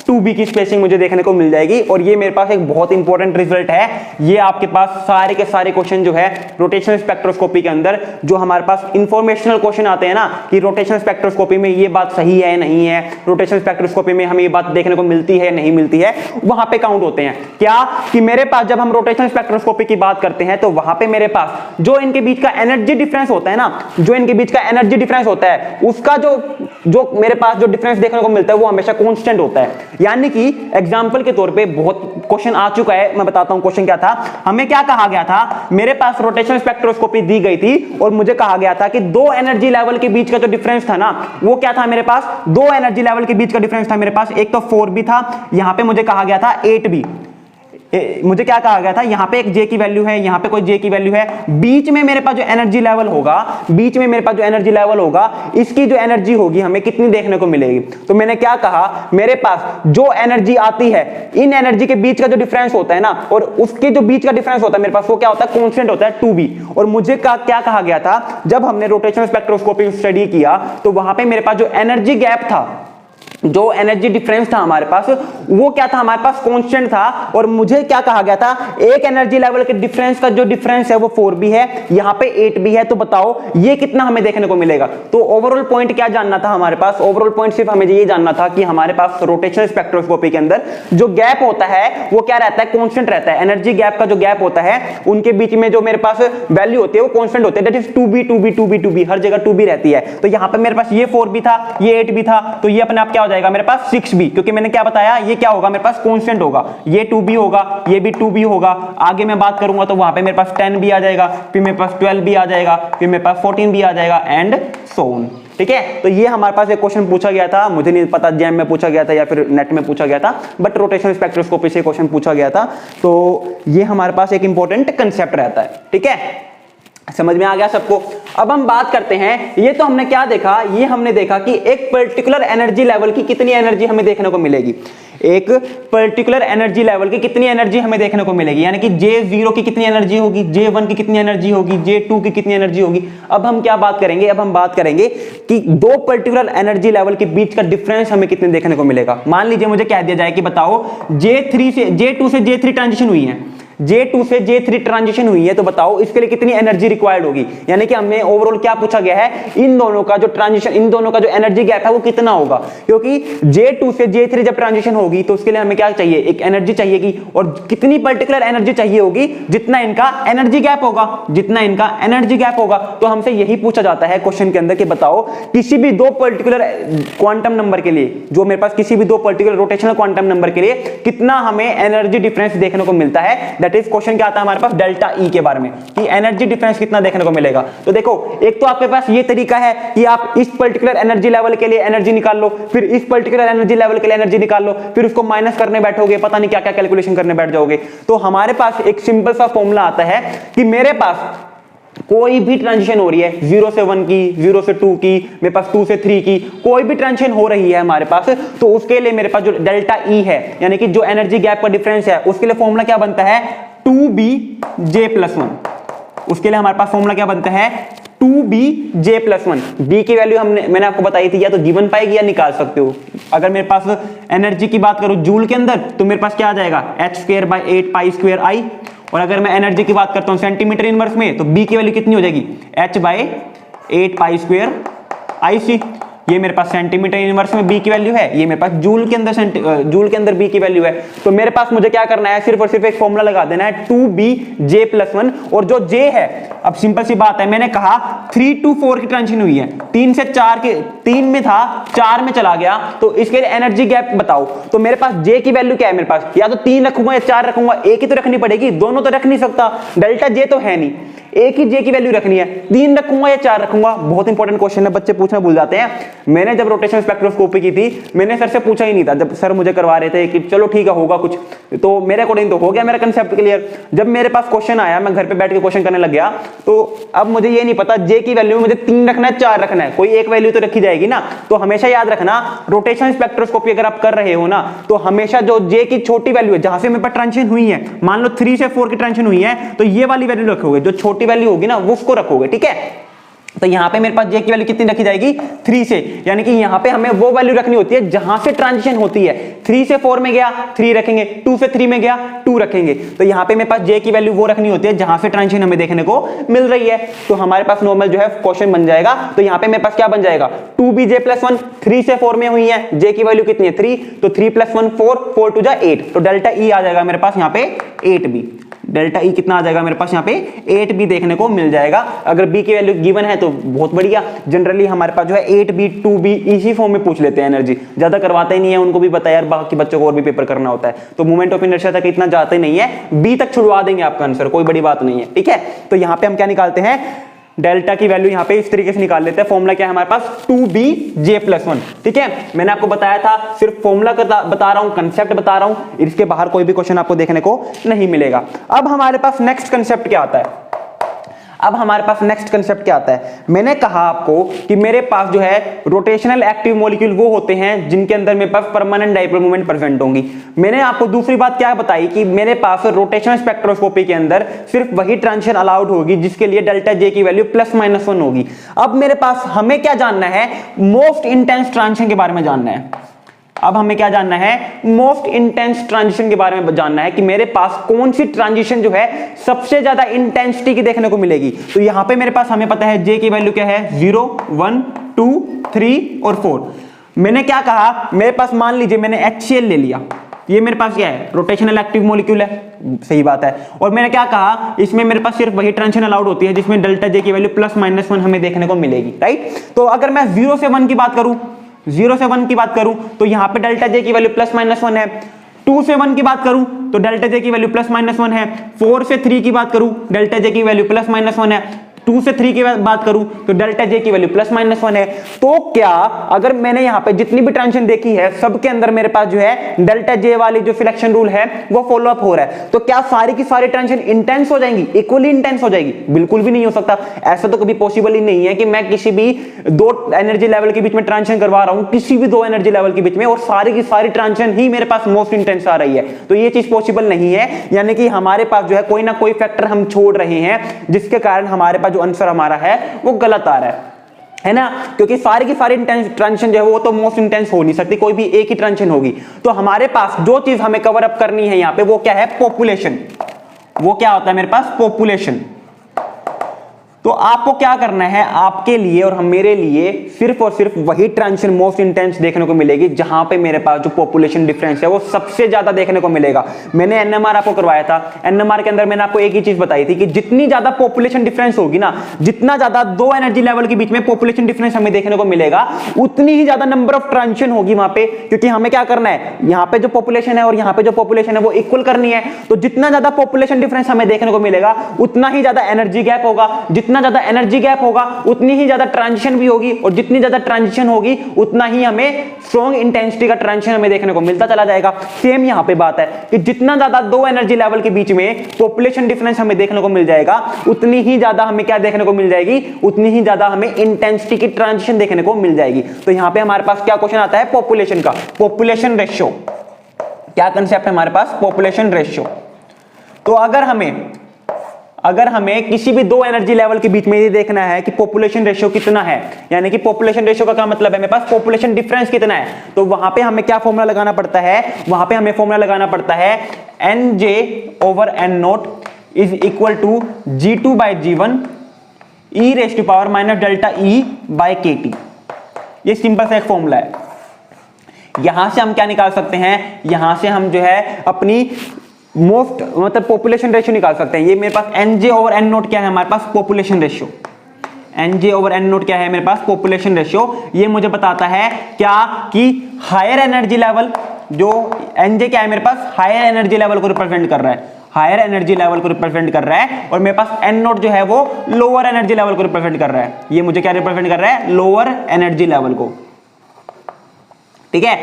Speaker 1: 2B की स्पेसिंग मुझे देखने को मिल जाएगी। और ये मेरे पास एक बहुत इंपॉर्टेंट रिजल्ट है, ये आपके पास सारे के सारे क्वेश्चन जो है रोटेशनल स्पेक्ट्रोस्कोपी के अंदर जो हमारे पास इंफॉर्मेशनल क्वेश्चन आते हैं ना, कि रोटेशनल स्पेक्ट्रोस्कोपी में ये बात सही है नहीं है, रोटेशनल स्पेक्ट्रोस्कोपी में हमें ये बात देखने को मिलती है नहीं मिलती है, वहां पे काउंट होते हैं। क्या कि मेरे पास जब हम रोटेशनल स्पेक्ट्रोस्कोपी की बात करते हैं तो वहां पे मेरे पास जो इनके बीच का एनर्जी डिफरेंस होता है ना, जो इनके बीच का एनर्जी डिफरेंस होता है, उसका जो मेरे पास जो डिफरेंस देखने को मिलता है वो हमेशा कांस्टेंट होता है। यानी कि एग्जांपल के तौर पे बहुत क्वेश्चन आ चुका है, मैं बताता हूं क्वेश्चन क्या था। हमें क्या कहा गया था, मेरे पास रोटेशनल स्पेक्ट्रोस्कोपी दी गई थी और मुझे कहा गया था कि दो एनर्जी लेवल के बीच का जो डिफरेंस था ना, वो क्या था मेरे पास, दो एनर्जी लेवल के बीच का डिफरेंस था मेरे पास, एक तो 4B था, यहां पे मुझे कहा गया था 8B। मुझे क्या कहा गया था, यहां पे एक J की वैल्यू है, यहां पे कोई J की वैल्यू है, बीच में मेरे पास जो एनर्जी लेवल होगा, बीच में मेरे पास जो एनर्जी लेवल होगा, इसकी जो एनर्जी होगी हमें कितनी देखने को मिलेगी। तो मैंने क्या कहा, मेरे पास जो एनर्जी आती है, इन एनर्जी के बीच का जो डिफरेंस होता है ना, और उसके जो बीच का डिफरेंस होता है मेरे पास, वो क्या होता है, कांस्टेंट होता है 2B। और मुझे क्या कहा गया था, जब हमने रोटेशनल स्पेक्ट्रोस्कोपी स्टडी किया तो वहां पे मेरे पास जो एनर्जी गैप था, जो एनर्जी डिफरेंस था हमारे पास, वो क्या था हमारे पास, कांस्टेंट था। और मुझे क्या कहा गया था, एक एनर्जी लेवल के डिफरेंस का जो डिफरेंस है वो 4B है, यहां पे 8B है, तो बताओ ये कितना हमें देखने को मिलेगा। तो ओवरऑल पॉइंट क्या जानना था हमारे पास, ओवरऑल पॉइंट सिर्फ हमें ये जानना था कि हमारे पास रोटेशनल स्पेक्ट्रोस्कोपी के अंदर जो गैप होता है वो क्या रहता है, कांस्टेंट रहता है। एनर्जी गैप का जो गैप होता है, उनके बीच में जो मेरे पास वैल्यू होती है वो कांस्टेंट होती है, दैट इज 2B, हर जगह 2B रहती है। तो यहां पे मेरे पास ये 4B था, ये 8B था, तो ये अपने आप क्या हो जाएगा मेरे पास 6B, क्योंकि मैंने क्या बताया, ये क्या होगा मेरे पास, कांस्टेंट होगा। ये 2B होगा, ये भी 2B होगा। आगे मैं बात करूंगा तो वहां पे मेरे पास 10B आ जाएगा, फिर मेरे पास 12B आ जाएगा, फिर मेरे पास 14B आ जाएगा, एंड सो ऑन। ठीक है, तो ये हमारे पास एक क्वेश्चन पूछा गया था, मुझे नहीं पता जैम में पूछा गया था या फिर नेट में पूछा गया था, बट रोटेशनल स्पेक्ट्रोस्कोपी से क्वेश्चन पूछा गया था। तो ये हमारे पास एक इंपॉर्टेंट कंसेप्ट रहता है। ठीक है, समझ में आ गया सबको। अब हम बात करते हैं, ये तो हमने क्या देखा, ये हमने देखा कि एक पर्टिकुलर एनर्जी लेवल की कितनी एनर्जी हमें देखने को मिलेगी, एक पर्टिकुलर एनर्जी लेवल की कितनी एनर्जी हमें देखने को मिलेगी, यानी कि J0 की कितनी एनर्जी होगी, J1 की कितनी एनर्जी होगी, J2 की कितनी एनर्जी होगी। अब हम क्या बात करेंगे, अब हम बात करेंगे कि दो पर्टिकुलर एनर्जी लेवल के बीच का डिफरेंस हमें कितने देखने को मिलेगा। मान लीजिए मुझे कह दिया जाए कि बताओ J2 से J3 ट्रांजिशन हुई है, J2 से J3 ट्रांजिशन हुई है, तो बताओ इसके लिए कितनी एनर्जी रिक्वायर्ड होगी। यानी कि हमें ओवरऑल क्या पूछा गया है, इन दोनों का जो ट्रांजिशन, इन दोनों का जो एनर्जी गैप है वो कितना होगा, क्योंकि J2 से J3 जब ट्रांजिशन होगी तो उसके लिए हमें क्या चाहिए, एक एनर्जी चाहिएगी, और कितनी पर्टिकुलर एनर्जी चाहिए होगी, जितना इनका एनर्जी गैप होगा, जितना इनका एनर्जी गैप होगा। तो हमसे यही पूछा जाता है क्वेश्चन के अंदर कि बताओ किसी भी दो पर्टिकुलर क्वांटम नंबर के लिए, जो मेरे पास किसी भी दो पर्टिकुलर रोटेशनल क्वांटम नंबर के लिए कितना हमें एनर्जी डिफरेंस देखने को मिलता है। दैट इज क्वेश्चन क्या आता है हमारे पास, डेल्टा ई के बारे में, कि एनर्जी डिफरेंस कितना देखने को मिलेगा। तो देखो, एक तो आपके पास ये तरीका है कि आप इस पर्टिकुलर एनर्जी लेवल के लिए एनर्जी निकाल लो, फिर इस पर्टिकुलर एनर्जी लेवल के लिए एनर्जी निकाल लो, फिर उसको माइनस करने बैठोगे, पता नहीं क्या क्या कैलकुलेशन करने बैठ जाओगे। तो हमारे पास एक सिंपल सा फॉर्मूला आता है कि मेरे पास कोई भी ट्रांजिशन हो रही है, 0 से 1 की, 0 से 2 की, मेरे पास 2 से 3 की, कोई भी ट्रांजिशन हो रही है हमारे पास, तो उसके लिए मेरे पास जो डेल्टा ई है, यानी कि जो एनर्जी गैप का डिफरेंस है, उसके लिए फॉर्मूला क्या बनता है, 2bj+1। उसके लिए हमारे पास फॉर्मूला क्या बनता है, 2bj+1। बी की वैल्यू मैंने आपको बताई थी, या तो गिवन पाएगी या निकाल सकते हो। अगर मेरे पास एनर्जी की बात करूं जूल के अंदर, तो मेरे पास क्या आ जाएगा, h²/8π²I। और अगर मैं एनर्जी की बात करता हूं सेंटीमीटर इनवर्स में, तो बी की वैल्यू कितनी हो जाएगी, h/8π²IC। ये मेरे पास सेंटीमीटर इनवर्स में बी की वैल्यू है, ये मेरे पास जूल के अंदर बी की वैल्यू है। तो मेरे पास मुझे क्या करना है, सिर्फ और सिर्फ एक फॉर्मूला लगा देना है, 2bj+1। और जो j है, अब सिंपल सी बात है, मैंने कहा 3 to 4 की ट्रांजिशन हुई है, 3 से 4 के, 3 में था 4 में चला गया, तो इसके लिए एनर्जी गैप बताओ। तो मेरे पास j की वैल्यू क्या है, मेरे पास या तो 3 रखूंगा या 4 रखूंगा, एक ही तो रखनी पड़ेगी, दोनों तो रख नहीं सकता, डेल्टा j तो है नहीं, एक ही j की वैल्यू रखनी है। 3 रखूंगा या 4 रखूंगा, बहुत इंपॉर्टेंट क्वेश्चन है, बच्चे पूछना भूल जाते हैं। मैंने जब रोटेशन स्पेक्ट्रोस्कोपी की थी, मैंने सर से पूछा ही नहीं था, जब सर मुझे करवा रहे थे कि चलो ठीक है होगा कुछ, तो मेरे अकॉर्डिंग तो हो गया मेरा कंसेप्ट क्लियर। जब मेरे पास क्वेश्चन आया, मैं घर पे बैठ के क्वेश्चन करने लग गया, तो अब मुझे ये नहीं पता j की वैल्यू मुझे 3 रखना है 4 रखना है, कोई एक वैल्यू तो रखी जाएगी ना। तो हमेशा याद रखना, रोटेशन स्पेक्ट्रोस्कोपी अगर आप कर रहे हो ना, तो हमेशा जो j की छोटी वैल्यू है, जहां से मेरे पास ट्रांजिशन हुई है, मान लो 3 से 4 की ट्रांजिशन हुई है, तो ये वाली वैल्यू रखोगे, जो छोटी वैल्यू होगी ना वो उसको रखोगे, ठीक है। तो यहां पे मेरे पास j की वैल्यू कितनी रखी जाएगी, 3 से, यानी कि यहां पे हमें वो वैल्यू रखनी होती है जहां से ट्रांजिशन होती है। 3 से 4 में गया 3 रखेंगे, 2 से 3 में गया 2 रखेंगे। तो यहां पे मेरे पास j की वैल्यू वो रखनी होती है जहां से ट्रांजिशन हमें देखने को मिल रही है। तो हमारे पास नॉर्मल जो है क्वेश्चन बन जाएगा। तो यहां पे मेरे पास क्या बन जाएगा, 2bj+1, 3 से 4 में हुई है, j की वैल्यू कितनी है 3, तो 3+1 4, 4 2 8, तो डेल्टा ई आ जाएगा मेरे पास यहाँ पे 8b। डेल्टा ई कितना आ जाएगा मेरे पास यहाँ पे 8b देखने को मिल जाएगा। अगर b की वैल्यू गिवन है तो बहुत बढ़िया, जनरली हमारे पास जो है 8b 2b इसी फॉर्म में पूछ लेते हैं, एनर्जी ज्यादा करवाते ही नहीं है, उनको भी पता है यार बाकी बच्चों को और भी पेपर करना होता है, तो मोमेंट ऑफ इनर्शिया तक इतना जाते नहीं है, b तक छुड़वा देंगे आपका आंसर, कोई बड़ी बात नहीं है, ठीक है। तो यहाँ पे हम क्या निकालते हैं, डेल्टा की वैल्यू यहां पे इस तरीके से निकाल लेते हैं। फॉर्मूला क्या है हमारे पास, 2bj+1, ठीक है। मैंने आपको बताया था, सिर्फ फॉर्मूला बता रहा हूं, कंसेप्ट बता रहा हूं, इसके बाहर कोई भी क्वेश्चन आपको देखने को नहीं मिलेगा। अब हमारे पास नेक्स्ट कंसेप्ट क्या आता है, अब हमारे पास नेक्स्ट कंसेप्ट क्या आता है, मैंने कहा आपको कि मेरे पास जो है रोटेशनल एक्टिव मॉलिक्यूल वो होते हैं जिनके अंदर मेरे पास परमानेंट डाइपोल मोमेंट प्रेजेंट होंगी। मैंने आपको दूसरी बात क्या बताई कि मेरे पास रोटेशनल स्पेक्ट्रोस्कोपी के अंदर सिर्फ वही ट्रांजिशन अलाउड होगी जिसके लिए डेल्टा j की वैल्यू +-1 होगी। अब मेरे पास हमें क्या जानना है, मोस्ट इंटेंस ट्रांजिशन के बारे में जानना है। अब हमें क्या जानना है, मोस्ट इंटेंस ट्रांजिशन के बारे में जानना है कि मेरे पास कौन सी ट्रांजिशन जो है सबसे ज्यादा इंटेंसिटी की देखने को मिलेगी। तो यहां पे मेरे पास हमें पता है j की वैल्यू क्या है, 0 1 2 3 और 4। मैंने क्या कहा, मेरे पास मान लीजिए मैंने HCl ले लिया, ये मेरे पास क्या है, रोटेशनल एक्टिव मॉलिक्यूल है, सही बात है। और मैंने क्या कहा, इसमें मेरे पास सिर्फ वही ट्रांजिशन अलाउड होती है जिसमें डेल्टा j की वैल्यू +-1 हमें देखने को मिलेगी, राइट। तो अगर मैं 0 से 1 की बात करूं, 0 से 1 की बात करूं तो यहां पे डेल्टा j की वैल्यू +-1 है। 2 से 1 की बात करूं तो डेल्टा j की वैल्यू +-1 है। 4 से 3 की बात करूं डेल्टा j की वैल्यू +-1 है। 2 से 3 की बात करूं तो डेल्टा जे की वैल्यू +-1 है। तो क्या अगर मैंने यहां पे जितनी भी ट्रांजिशन देखी है सबके अंदर मेरे पास जो है डेल्टा जे वाली जो सिलेक्शन रूल है वो फॉलो अप हो रहा है, तो क्या सारी की सारी ट्रांजिशन इंटेंस हो जाएंगी, इक्वली इंटेंस हो जाएगी? बिल्कुल भी नहीं हो सकता। ऐसा तो कभी पॉसिबल ही नहीं है कि मैं किसी भी दो एनर्जी लेवल के बीच में ट्रांजिशन करवा रहा हूं, किसी भी दो एनर्जी लेवल के बीच में, और सारी की सारी ट्रांजिशन ही मेरे पास मोस्ट इंटेंस आ रही है। तो ये चीज पॉसिबल नहीं है, यानी कि हमारे पास जो है कोई ना कोई फैक्टर हम छोड़ रहे हैं जिसके कारण हमारे पास जो आंसर हमारा है वो गलत आ रहा है ना, क्योंकि सारी की सारी ट्रांजिशन जो है वो तो मोस्ट इंटेंस हो नहीं सकती, कोई भी एक ही ट्रांजिशन होगी। तो हमारे पास जो चीज हमें कवर अप करनी है यहां पे वो क्या है? पॉपुलेशन। वो क्या होता है मेरे पास? पॉपुलेशन। तो आपको क्या करना है, आपके लिए और हम मेरे लिए सिर्फ और सिर्फ वही ट्रांजिशन मोस्ट इंटेंस देखने को मिलेगी जहां पे मेरे पास जो पॉपुलेशन डिफरेंस है वो सबसे ज्यादा देखने को मिलेगा। मैंने एनएमआर आपको करवाया था, एनएमआर के अंदर मैंने आपको एक ही चीज बताई थी कि जितनी ज्यादा पॉपुलेशन डिफरेंस होगी ना, जितना ज्यादा दो एनर्जी लेवल के बीच में पॉपुलेशन डिफरेंस हमें देखने को मिलेगा, उतनी ही ज्यादा नंबर ऑफ ट्रांजिशन होगी वहां पे, क्योंकि हमें क्या करना है, यहां पे जो पॉपुलेशन है और यहां पे जो पॉपुलेशन है वो इक्वल करनी है। तो जितना ज्यादा पॉपुलेशन डिफरेंस हमें देखने को मिलेगा उतना ही ज्यादा एनर्जी गैप होगा, जितना ज्यादा एनर्जी गैप होगा उतनी ही ज्यादा ट्रांजिशन भी होगी, और जितनी ज्यादा ट्रांजिशन होगी उतना ही हमें स्ट्रॉन्ग इंटेंसिटी का ट्रांजिशन हमें देखने को मिलता चला जाएगा। सेम यहां पे बात है कि जितना ज्यादा दो एनर्जी लेवल के बीच में पॉपुलेशन डिफरेंस हमें देखने को मिल जाएगा उतनी ही ज्यादा हमें क्या देखने को मिल जाएगी, उतनी ही ज्यादा हमें इंटेंसिटी की ट्रांजिशन देखने को मिल जाएगी। तो यहां पे हमारे पास क्या क्वेश्चन आता है? पॉपुलेशन का, पॉपुलेशन रेशियो। क्या कंसेप्ट है हमारे पास? Population ratio. तो अगर हमें किसी भी दो एनर्जी लेवल के बीच में ये देखना है कि पॉपुलेशन रेशियो कितना है, यानी कि पॉपुलेशन रेशियो का क्या मतलब है, मेरे पास पॉपुलेशन डिफरेंस कितना है, तो वहां पे हमें क्या फॉर्मूला लगाना पड़ता है? वहां पे हमें फॉर्मूला लगाना पड़ता है NJ/N0 is equal to G2/G1 e⁻⁻⁰ ये सिंपल सा एक फॉर्मूला है। यहां से हम क्या निकाल सकते हैं? यहां से हम जो है अपनी मोस्ट मतलब पॉपुलेशन रेशियो निकाल सकते हैं। ये मेरे पास NJ/N0 क्या है हमारे पास? Population ratio. NJ/N0 क्या है मेरे पास? Population ratio. ये मुझे बताता है क्या कि हायर एनर्जी लेवल, जो NJ क्या है मेरे पास? हायर एनर्जी लेवल को रिप्रेजेंट कर रहा है, हायर एनर्जी लेवल को रिप्रेजेंट कर रहा है, और मेरे पास N0 जो है वो लोअर एनर्जी लेवल को रिप्रेजेंट कर रहा है। ये मुझे क्या रिप्रेजेंट कर रहा है? लोअर एनर्जी लेवल को। ठीक है,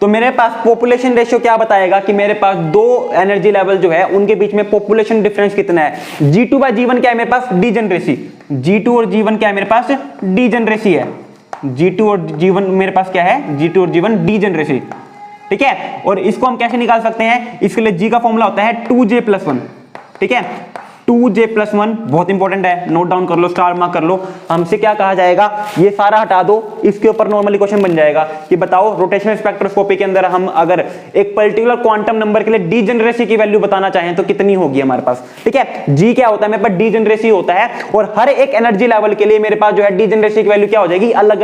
Speaker 1: तो मेरे पास पॉपुलेशन रेशियो क्या बताएगा कि मेरे पास दो एनर्जी लेवल जो है उनके बीच में पॉपुलेशन डिफरेंस कितना है। G2/G1 क्या है मेरे पास? डीजनरेसी। G2 और G1 क्या है मेरे पास? डीजनरेसी है। G2 और G1 मेरे पास क्या है? G2 और G1 डीजनरेसी। ठीक है, और इसको हम कैसे निकाल सकते हैं? इसके लिए G का फॉर्मूला होता है 2J+1। ठीक है, 2J+1 बहुत इंपॉर्टेंट है, नोट डाउन कर लो, स्टार मार्क कर लो। हमसे क्या कहा जाएगा? ये सारा हटा दो, इसके ऊपर नॉर्मली क्वेश्चन बन जाएगा कि बताओ रोटेशनल स्पेक्ट्रोस्कोपी के अंदर हम अगर एक पर्टिकुलर क्वांटम नंबर के लिए डीजनरेसी की वैल्यू बताना चाहें तो कितनी होगी हमारे पास। ठीक है, जी क्या होता है मेरे पास? डीजनरेसी होता है, और हर एक एनर्जी लेवल के लिए मेरे पास जो है डीजनरेसी की वैल्यू क्या हो जाएगी? अलग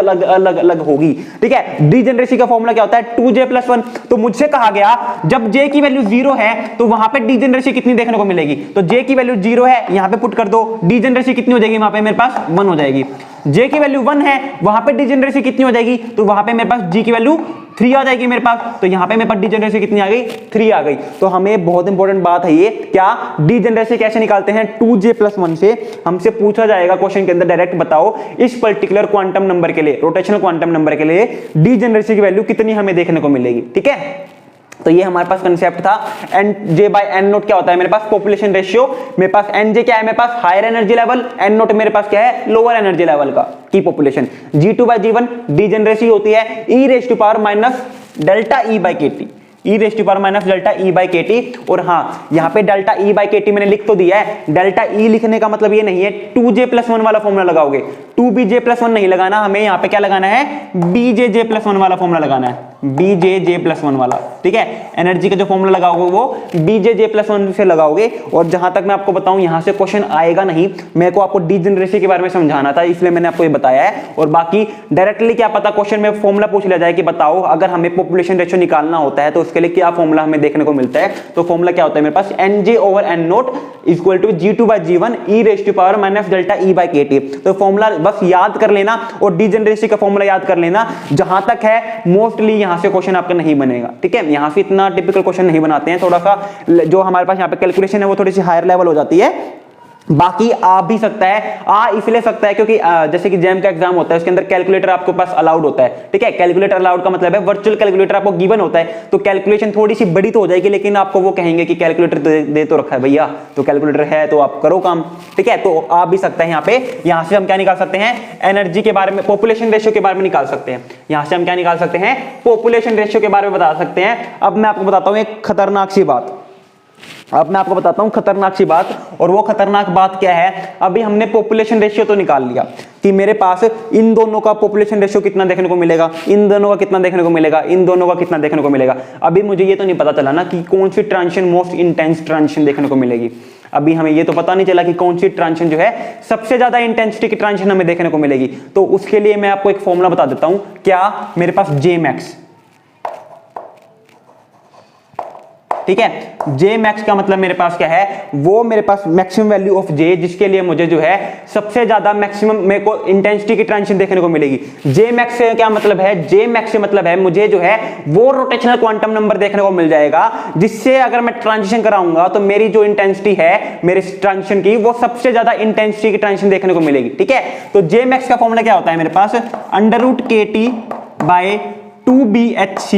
Speaker 1: अलग होगी। ठीक है, डीजनरेसी का फॉर्मूला क्या होता है? 2J+1। तो मुझसे कहा गया जब J की वैल्यू 0 है तो वहां पे डीजनरेसी कितनी देखने को मिलेगी? तो J की वैल्यू 0 है, यहां पे पुट कर दो, डीजनरेसी कितनी हो जाएगी वहां पे? मेरे पास 1 हो जाएगी। J की वैल्यू 1 है, वहां पे डीजनरेसी कितनी हो जाएगी? तो वहां पे मेरे पास G की वैल्यू 3 आ जाएगी मेरे पास, तो यहां पे मेरे पास डीजनरेसी कितनी आ गई? 3 आ गई। तो हमें बहुत इंपॉर्टेंट बात है ये, क्या डीजनरेसी कैसे निकालते हैं? 2J+1 से हमसे पूछा जाएगा क्वेश्चन के अंदर डायरेक्ट, बताओ इस पर्टिकुलर क्वांटम नंबर के लिए, रोटेशनल क्वांटम नंबर के लिए डीजनरेसी की वैल्यू कितनी हमें देखने को मिलेगी। ठीक है, तो ये हमारे पास कंसेप्ट था। NJ/N0 क्या होता है मेरे पास? Population ratio. मेरे पास NJ क्या है मेरे पास? हायर एनर्जी लेवल, N0 मेरे पास क्या है? लोअर एनर्जी लेवल का की पॉपुलेशन। G2/G1 डीजनरेसी होती है e⁻⁻∆E/kT, e⁻⁻∆E/kT। और हाँ, यहाँ पे ∆E/kT मैंने लिख तो दिया है। डेल्टा E लिखने का मतलब ये नहीं है 2J+1 वाला फॉर्मूला लगाओगे, 2BJ+1 नहीं लगाना, हमें यहाँ पे क्या लगाना है? BJJ+1 वाला फॉर्मूला लगाना है, BJJ+1 वाला। ठीक है, एनर्जी का जो फॉर्मूला लगाओगे वो BJJ+1 से लगाओगे। और जहां तक मैं आपको बताऊं, यहां से क्वेश्चन आएगा नहीं, मेरे को आपको डीजनरेसी के बारे में समझाना था, इसलिए मैंने आपको ये बताया है। और बाकी डायरेक्टली क्या पता क्वेश्चन में फॉर्मूला पूछ लिया जाए कि बताओ अगर हमें पॉपुलेशन रेशियो निकालना होता है तो उसके लिए क्या फॉर्मूला हमें देखने को मिलता है। तो फॉर्मूला क्या होता है मेरे पास? NJ/N0 equal to G2/G1 e⁻⁻∆E/kT। तो फॉर्मूला बस याद कर लेना, और डीजनरेसी का फॉर्मूला याद कर लेना। जहां तक है मोस्टली यहां से क्वेश्चन आपका नहीं बनेगा। ठीक है, यहां से इतना टिपिकल क्वेश्चन नहीं बनाते हैं, थोड़ा सा जो हमारे पास यहाँ पे कैलकुलेशन है वो थोड़ी सी हायर लेवल हो जाती है, बाकी आ भी सकता है, आ इसलिए सकता है क्योंकि जैसे कि जैम का एग्जाम होता है उसके अंदर कैलकुलेटर आपके पास अलाउड होता है, ठीक है। कैलकुलेटर अलाउड का मतलब है वर्चुअल कैलकुलेटर आपको गिवन होता है, तो कैलकुलेशन थोड़ी सी बड़ी तो हो जाएगी, लेकिन आपको वो कहेंगे कि कैलकुलेटर दे तो रखा है भैया, तो कैलकुलेटर है तो आप करो काम, ठीक है। तो आ भी सकता है यहाँ पे। यहां से हम क्या निकाल सकते हैं, एनर्जी के बारे में, पॉपुलेशन रेशियो के बारे में निकाल सकते हैं। यहां से हम क्या निकाल सकते हैं, पॉपुलेशन रेशियो के बारे में बता सकते हैं। अब मैं आपको बताता हूं एक खतरनाक सी बात, अब मैं आपको बताता हूं खतरनाक सी बात, और वो खतरनाक बात क्या है। अभी हमने पॉपुलेशन रेशियो तो निकाल लिया कि मेरे पास इन दोनों का पॉपुलेशन रेशियो कितना देखने को मिलेगा, इन दोनों का कितना देखने को मिलेगा, इन दोनों का कितना देखने को मिलेगा। अभी मुझे ये तो नहीं पता चला ना कि कौन सी ट्रांजिशन मोस्ट इंटेंस ट्रांजिशन देखने को मिलेगी। अभी हमें ये तो पता नहीं चला कि कौन सी ट्रांजिशन जो है सबसे ज्यादा इंटेंसिटी की ट्रांजिशन हमें देखने को मिलेगी। तो उसके लिए मैं आपको एक फॉर्मूला बता देता हूं। क्या, मेरे पास जे मैक्स, ठीक है। जे मैक्स का मतलब मेरे पास क्या है, वो मेरे पास मैक्सिमम वैल्यू ऑफ जे, जिसके लिए मुझे जो है सबसे ज्यादा मैक्सिमम मेरे को इंटेंसिटी की ट्रांजिशन देखने को मिलेगी। जे मैक्स से क्या मतलब है, जे मैक्स से मतलब है मुझे जो है वो रोटेशनल क्वांटम नंबर देखने को मिल जाएगा, जिससे अगर मैं ट्रांजिशन कराऊंगा तो मेरी जो इंटेंसिटी है मेरे ट्रांजिशन की, वो सबसे ज्यादा इंटेंसिटी की ट्रांजिशन देखने को मिलेगी, ठीक है। तो जे मैक्स का फॉर्मूला क्या होता है मेरे पास, √kT बाय 2bhc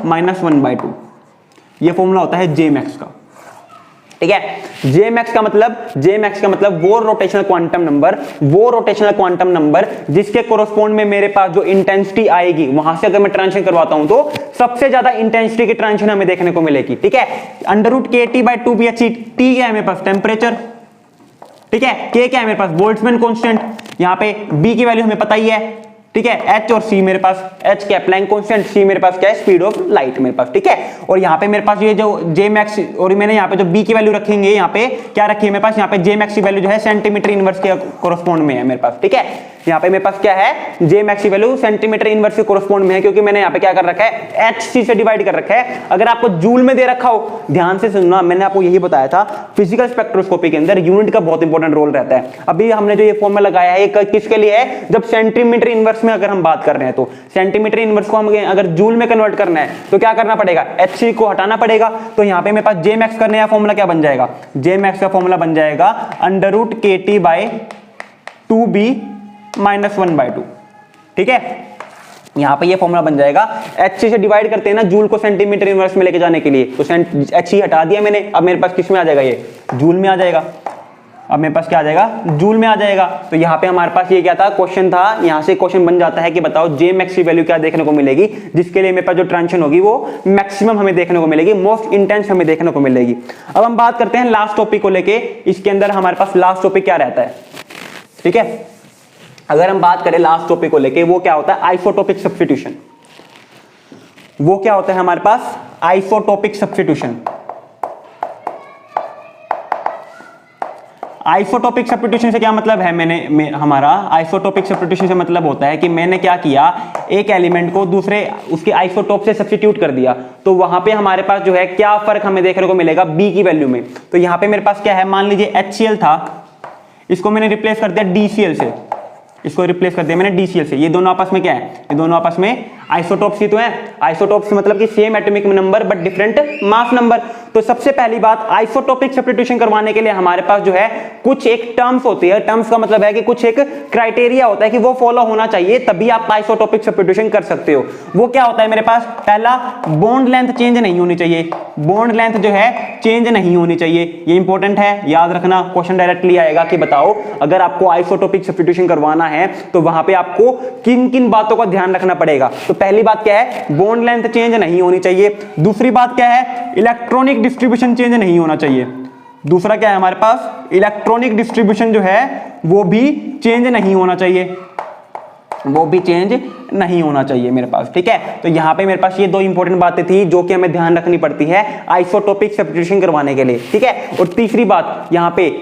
Speaker 1: -1/2, ये फॉर्मूला होता है जे मैक्स का, ठीक है। जे मैक्स का मतलब वो रोटेशनल क्वांटम नंबर जिसके कोरस्पॉन्ड में मेरे पास जो इंटेंसिटी आएगी, वहां से अगर मैं ट्रांजिशन करवाता हूं तो सबसे ज्यादा इंटेंसिटी की ट्रांजिशन हमें देखने को मिलेगी, ठीक है। √kT बाय 2bhc, टी क्या है मेरे पास, टेम्परेचर, ठीक है। के क्या है मेरे पास, बोल्ट्जमैन कांस्टेंट, यहां पे बी की वैल्यू हमें पता ही है, ठीक है। एच और सी मेरे पास, एच क्या प्लैंक कांस्टेंट, सी मेरे पास क्या है, स्पीड ऑफ लाइट मेरे पास, ठीक है। और यहाँ पे मेरे पास ये जो जे मैक्स, और मैंने यहाँ पे जो बी की वैल्यू रखेंगे, यहाँ पे क्या रखी है मेरे पास, यहाँ पे जे मैक्स की वैल्यू जो है सेंटीमीटर इनवर्स के कोरस्पॉन्ड में है मेरे पास, ठीक है। यहाँ पे मेरे पास क्या है, जे मैक्स की वैल्यू सेंटीमीटर इनवर्स के कोरस्पॉन्ड में है, क्योंकि मैंने यहाँ पे क्या कर रखा है, एच सी से डिवाइड कर रखा है। अगर आपको जूल में दे रखा हो, ध्यान से सुनना, मैंने आपको यही बताया था, फिजिकल स्पेक्ट्रोस्कोपी के अंदर यूनिट का बहुत इंपॉर्टेंट रोल रहता है। अभी हमने जो ये फॉर्मूला लगाया है किसके लिए है, जब सेंटीमीटर इनवर्स में अगर हम बात कर रहे हैं, तो सेंटीमीटर इनवर्स को हम अगर जूल में कन्वर्ट करना है तो क्या करना पड़ेगा, एच सी को हटाना पड़ेगा। तो यहाँ पे मेरे पास जे मैक्स करने का फॉर्मूला क्या बन जाएगा, जे मैक्स का फॉर्मूला बन जाएगा √kT बाय 2b -1/2, ठीक है। यहां पे ये फॉर्मूला बन जाएगा, एच से डिवाइड करते हैं ना जूल को सेंटीमीटर इनवर्स में लेके जाने के लिए, तो एच हटा दिया मैंने, अब मेरे पास किस में आ जाएगा, ये जूल में आ जाएगा। अब मेरे पास क्या आ जाएगा, जूल में आ जाएगा। तो यहाँ पे हमारे पास ये क्या था, क्वेश्चन था, यहाँ से क्वेश्चन बन जाता है कि बताओ जे मैक्स की वैल्यू क्या देखने को मिलेगी, जिसके लिए मेरे पास जो ट्रांजिशन होगी वो मैक्सिमम हमें देखने को मिलेगी, मोस्ट इंटेंस हमें देखने को मिलेगी। अब हम बात करते हैं लास्ट टॉपिक को लेके। इसके अंदर हमारे पास लास्ट टॉपिक क्या रहता है, ठीक है। अगर हम बात करें लास्ट टॉपिक को लेके, वो क्या होता है, आइसोटोपिक सब्स्टिट्यूशन। वो क्या होता है हमारे पास, आइसोटोपिक सब्स्टिट्यूशन। आइसोटोपिक सब्स्टिट्यूशन से क्या मतलब है, हमारा आइसोटोपिक सब्स्टिट्यूशन से मतलब होता है कि मैंने क्या किया, एक एलिमेंट को दूसरे उसके आइसोटोप से सब्स्टिट्यूट कर दिया, तो वहां पे हमारे पास जो है क्या फर्क हमें देखने को मिलेगा बी की वैल्यू में। तो यहां पे मेरे पास क्या है, मान लीजिए HCl था, इसको मैंने रिप्लेस कर दिया DCl से, इसको रिप्लेस कर दिया मैंने DCl से। ये दोनों आपस में क्या है, ये दोनों आपस में आइसोटोप्स ही तो हैं। आइसोटोप्स मतलब कि same atomic number but different mass number. तो सबसे पहली बात, आइसोटोपिक सब्स्टिट्यूशन करवाने के लिए हमारे पास जो है कुछ एक टर्म्स होती है। टर्म्स का मतलब है कि कुछ एक क्राइटेरिया होता है कि वो फॉलो होना चाहिए, तभी आप आइसोटोपिक सब्स्टिट्यूशन कर सकते हो। वो क्या होता है मेरे पास, पहला बॉन्ड लेंथ चेंज नहीं होनी चाहिए, बॉन्ड लेंथ जो है चेंज नहीं होनी चाहिए, ये इंपॉर्टेंट है, याद रखना। क्वेश्चन डायरेक्टली आएगा कि बताओ अगर आपको आइसोटोपिक सब्स्टिट्यूशन करवाना है तो वहां पे आपको किन किन बातों का ध्यान रखना पड़ेगा। तो पहली बात क्या है, बॉन्ड लेंथ चेंज नहीं होनी चाहिए। दूसरी बात क्या है, इलेक्ट्रॉनिक डिस्ट्रीब्यूशन चेंज नहीं होना चाहिए। दूसरा क्या है हमारे पास, इलेक्ट्रॉनिक डिस्ट्रीब्यूशन जो है वो भी चेंज नहीं होना चाहिए, वो भी चेंज नहीं होना चाहिए मेरे पास, ठीक है। तो यहाँ पे मेरे पास ये दो इंपॉर्टेंट बातें थी जो कि हमें ध्यान रखनी पड़ती है आइसोटोपिक सब्स्टिट्यूशन करवाने के लिए, ठीक है। और तीसरी बात, यहाँ पे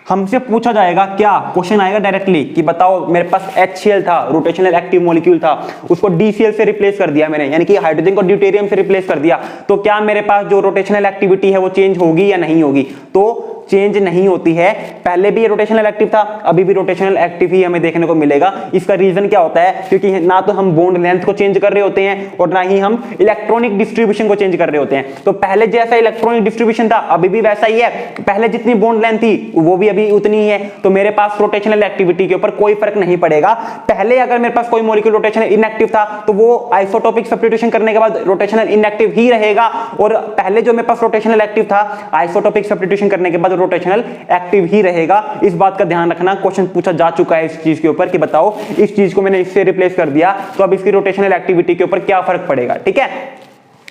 Speaker 1: हमसे पूछा जाएगा, क्या क्वेश्चन आएगा डायरेक्टली कि बताओ मेरे पास HCl था, रोटेशनल एक्टिव मॉलिक्यूल था, उसको DCl से रिप्लेस कर दिया मैंने, यानी कि हाइड्रोजन को ड्यूटेरियम से रिप्लेस कर दिया, तो क्या मेरे पास जो रोटेशनल एक्टिविटी है वो चेंज होगी या नहीं होगी। तो चेंज नहीं होती है। पहले भी ये रोटेशनल एक्टिव था, अभी भी रोटेशनल एक्टिव ही हमें देखने को मिलेगा। इसका रीजन क्या होता है, क्योंकि ना तो हम बॉन्ड लेंथ को चेंज कर रहे होते हैं और ना ही हम इलेक्ट्रॉनिक डिस्ट्रीब्यूशन को चेंज कर रहे होते हैं। तो पहले जैसा इलेक्ट्रॉनिक डिस्ट्रीब्यूशन था अभी भी वैसा ही है, पहले जितनी बॉन्ड लेंथ थी वो भी अभी उतनी ही है। तो मेरे पास रोटेशनल एक्टिविटी के ऊपर कोई फर्क नहीं पड़ेगा। पहले अगर मेरे पास कोई मॉलिक्यूल रोटेशनल इनएक्टिव था तो वो आइसोटोपिक सब्स्टिट्यूशन करने के बाद रोटेशनल इनएक्टिव ही रहेगा, और पहले जो मेरे पास रोटेशनल एक्टिव था आइसोटोपिक सब्स्टिट्यूशन करने के बाद रोटेशनल एक्टिव ही रहेगा। इस बात का ध्यान रखना, क्वेश्चन पूछा जा चुका है इस चीज के ऊपर कि बताओ इस चीज को मैंने इससे रिप्लेस कर दिया तो अब इसकी रोटेशनल एक्टिविटी के ऊपर क्या फर्क पड़ेगा। ठीक है,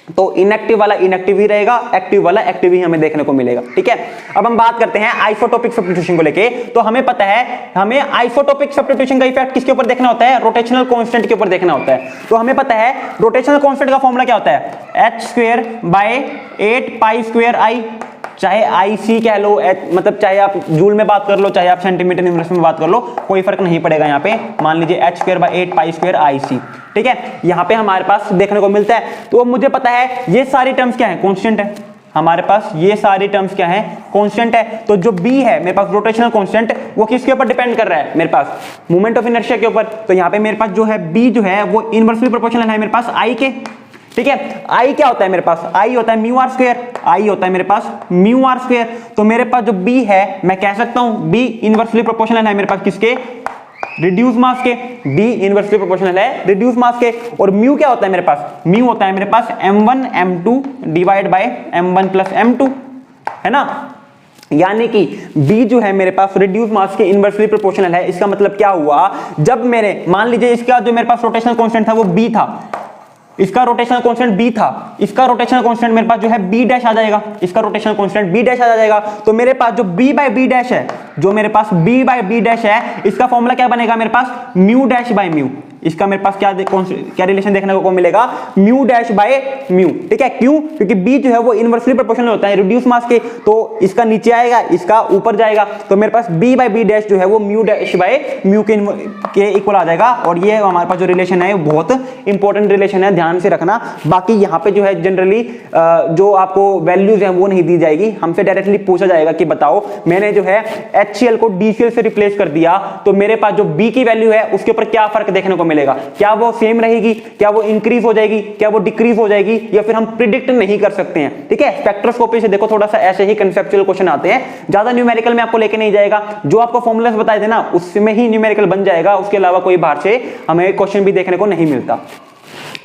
Speaker 1: तो इनएक्टिव वाला इनएक्टिव ही रहेगा, एक्टिव वाला एक्टिव ही हमें देखने को मिलेगा। ठीक है, अब हम बात करते हैं आइसोटोपिक सब्स्टिट्यूशन को लेके। तो हमें पता है हमें आइसोटोपिक सब्स्टिट्यूशन का इफेक्ट किसके ऊपर देखना होता है, रोटेशनल कांस्टेंट के ऊपर देखना होता है। तो हमें पता है रोटेशनल कांस्टेंट का फॉर्मूला क्या होता है, h²/8π²I, चाहे IC कह लो, मतलब चाहे आप जूल में बात कर लो चाहे आप सेंटीमीटर यूनिट्स में बात कर लो, कोई फर्क नहीं पड़ेगा। यहाँ पे मान लीजिए h²/8π²IC। ठीक है, यहाँ पे हमारे पास देखने को मिलता है। तो मुझे पता है ये सारी टर्म्स क्या है, कांस्टेंट है हमारे पास, ये सारी टर्म्स क्या है, कांस्टेंट है। तो जो B है मेरे पास रोटेशनल कांस्टेंट, वो किसके ऊपर डिपेंड कर रहा है, मेरे पास मोमेंट ऑफ इनर्शिया के ऊपर। तो यहाँ पे मेरे पास जो है B जो है वो इनवर्सली प्रोपोर्शनल है मेरे पास I के। ठीक है, I क्या होता है मेरे पास, I होता है μr², I होता है मेरे पास μr²। तो मेरे पास जो B है मैं कह सकता हूं B इनवर्सली प्रोपोर्शनल है मेरे पास किसके, रिड्यूस मास के। B इनवर्सली प्रोपोर्शनल है रिड्यूस मास के। और म्यू क्या होता है मेरे पास, म्यू होता है मेरे पास m1 m2 divide by m1 plus m2, है ना। यानी कि B जो है मेरे पास रिड्यूस मास के इनवर्सली प्रोपोर्शनल है। इसका मतलब क्या हुआ, जब मेरे मान लीजिए इसका जो मेरे पास रोटेशनल कांस्टेंट था वो B था, इसका रोटेशनल कांस्टेंट B था, इसका रोटेशनल कांस्टेंट मेरे पास जो है B' आ जाएगा, इसका रोटेशनल कांस्टेंट B' आ जाएगा। तो मेरे पास जो B/B' है, जो मेरे पास B/B' है, इसका फॉर्मूला क्या बनेगा मेरे पास, μ'/μ। इसका मेरे पास क्या रिलेशन देखने को मिलेगा, μ'/μ। ठीक है, क्यों, क्योंकि B जो है वो इनवर्सली प्रोपोर्शनल होता है रिड्यूस मास के, तो इसका नीचे आएगा इसका ऊपर जाएगा। तो मेरे पास B/B' जो है वो μ'/μ के इक्वल आ जाएगा। और ये हमारे पास जो रिलेशन है बहुत इंपॉर्टेंट रिलेशन है, ध्यान से रखना। बाकी यहाँ पे जो है जनरली जो आपको वैल्यूज है वो नहीं दी जाएगी, हमसे डायरेक्टली पूछा जाएगा कि बताओ मैंने जो है HCl को DCl से रिप्लेस कर दिया तो मेरे पास जो B की वैल्यू है उसके ऊपर क्या फर्क देखने को मिलेगा, क्या वो सेम रहेगी, क्या वो इंक्रीज हो जाएगी, क्या वो डिक्रीज हो जाएगी, या फिर हम प्रिडिक्ट नहीं कर सकते हैं। ठीक है, स्पेक्ट्रोस्कोपी से देखो थोड़ा सा ऐसे ही कंसेप्चुअल क्वेश्चन आते हैं, ज्यादा न्यूमेरिकल में आपको लेके नहीं जाएगा। जो आपको फॉर्मूलास बताए थे ना उसमें ही न्यूमेरिकल बन जाएगा, उसके अलावा कोई बाहर से हमें क्वेश्चन भी देखने को नहीं मिलता।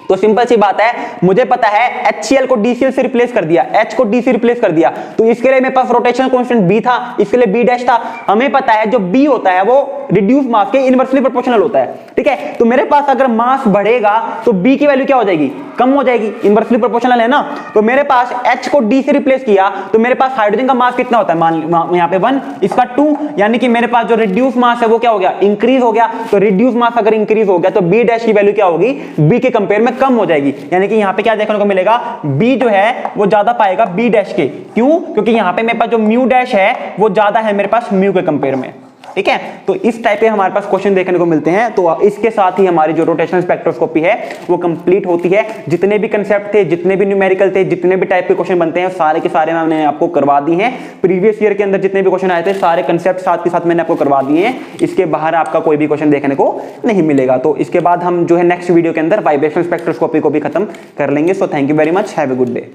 Speaker 1: तो सिंपल सी बात है, मुझे पता है HCl को DCl से रिप्लेस कर दिया, H को D से रिप्लेस कर दिया, तो इसके लिए मेरे पास रोटेशनल कांस्टेंट B था, इसके लिए B' था। हमें पता है जो B होता है वो रिड्यूस मास के इनवर्सली प्रोपोर्शनल होता है। ठीक है, तो मेरे पास अगर मास बढ़ेगा तो B की वैल्यू क्या हो जाएगी, कम हो जाएगी, इनवर्सली प्रोपोर्शनल है ना। तो मेरे पास H को D से रिप्लेस किया तो मेरे पास हाइड्रोजन का मास कितना होता है, मान यहाँ पे 1, इसका 2, यानी कि मेरे पास जो रिड्यूस मास है वो क्या हो गया, इंक्रीज हो गया। तो रिड्यूस मास अगर इंक्रीज हो गया तो B' की वैल्यू क्या होगी, B के कंपेयर में कम हो जाएगी। यानी कि यहाँ पे क्या देखने को मिलेगा, B जो है वो ज्यादा पाएगा B' के। क्यों, क्योंकि यहाँ पे मेरे पास जो μ' है वो ज्यादा है मेरे पास μ के कंपेयर में। ठीक है, तो इस टाइप के हमारे पास क्वेश्चन देखने को मिलते हैं। तो इसके साथ ही हमारी जो रोटेशनल स्पेक्ट्रोस्कोपी है वो कंप्लीट होती है। जितने भी कंसेप्ट थे, जितने भी न्यूमेरिकल थे, जितने भी टाइप के क्वेश्चन बनते हैं सारे के सारे मैंने आपको करवा दिए हैं। प्रीवियस ईयर के अंदर जितने भी क्वेश्चन आए थे सारे कंसेप्ट साथ के साथ मैंने आपको करवा दिए हैं। इसके बाहर आपका कोई भी क्वेश्चन देखने को नहीं मिलेगा। तो इसके बाद हम जो है नेक्स्ट वीडियो के अंदर वाइब्रेशनल स्पेक्ट्रोस्कोपी को भी खत्म कर लेंगे। So thank you very much, have a good day.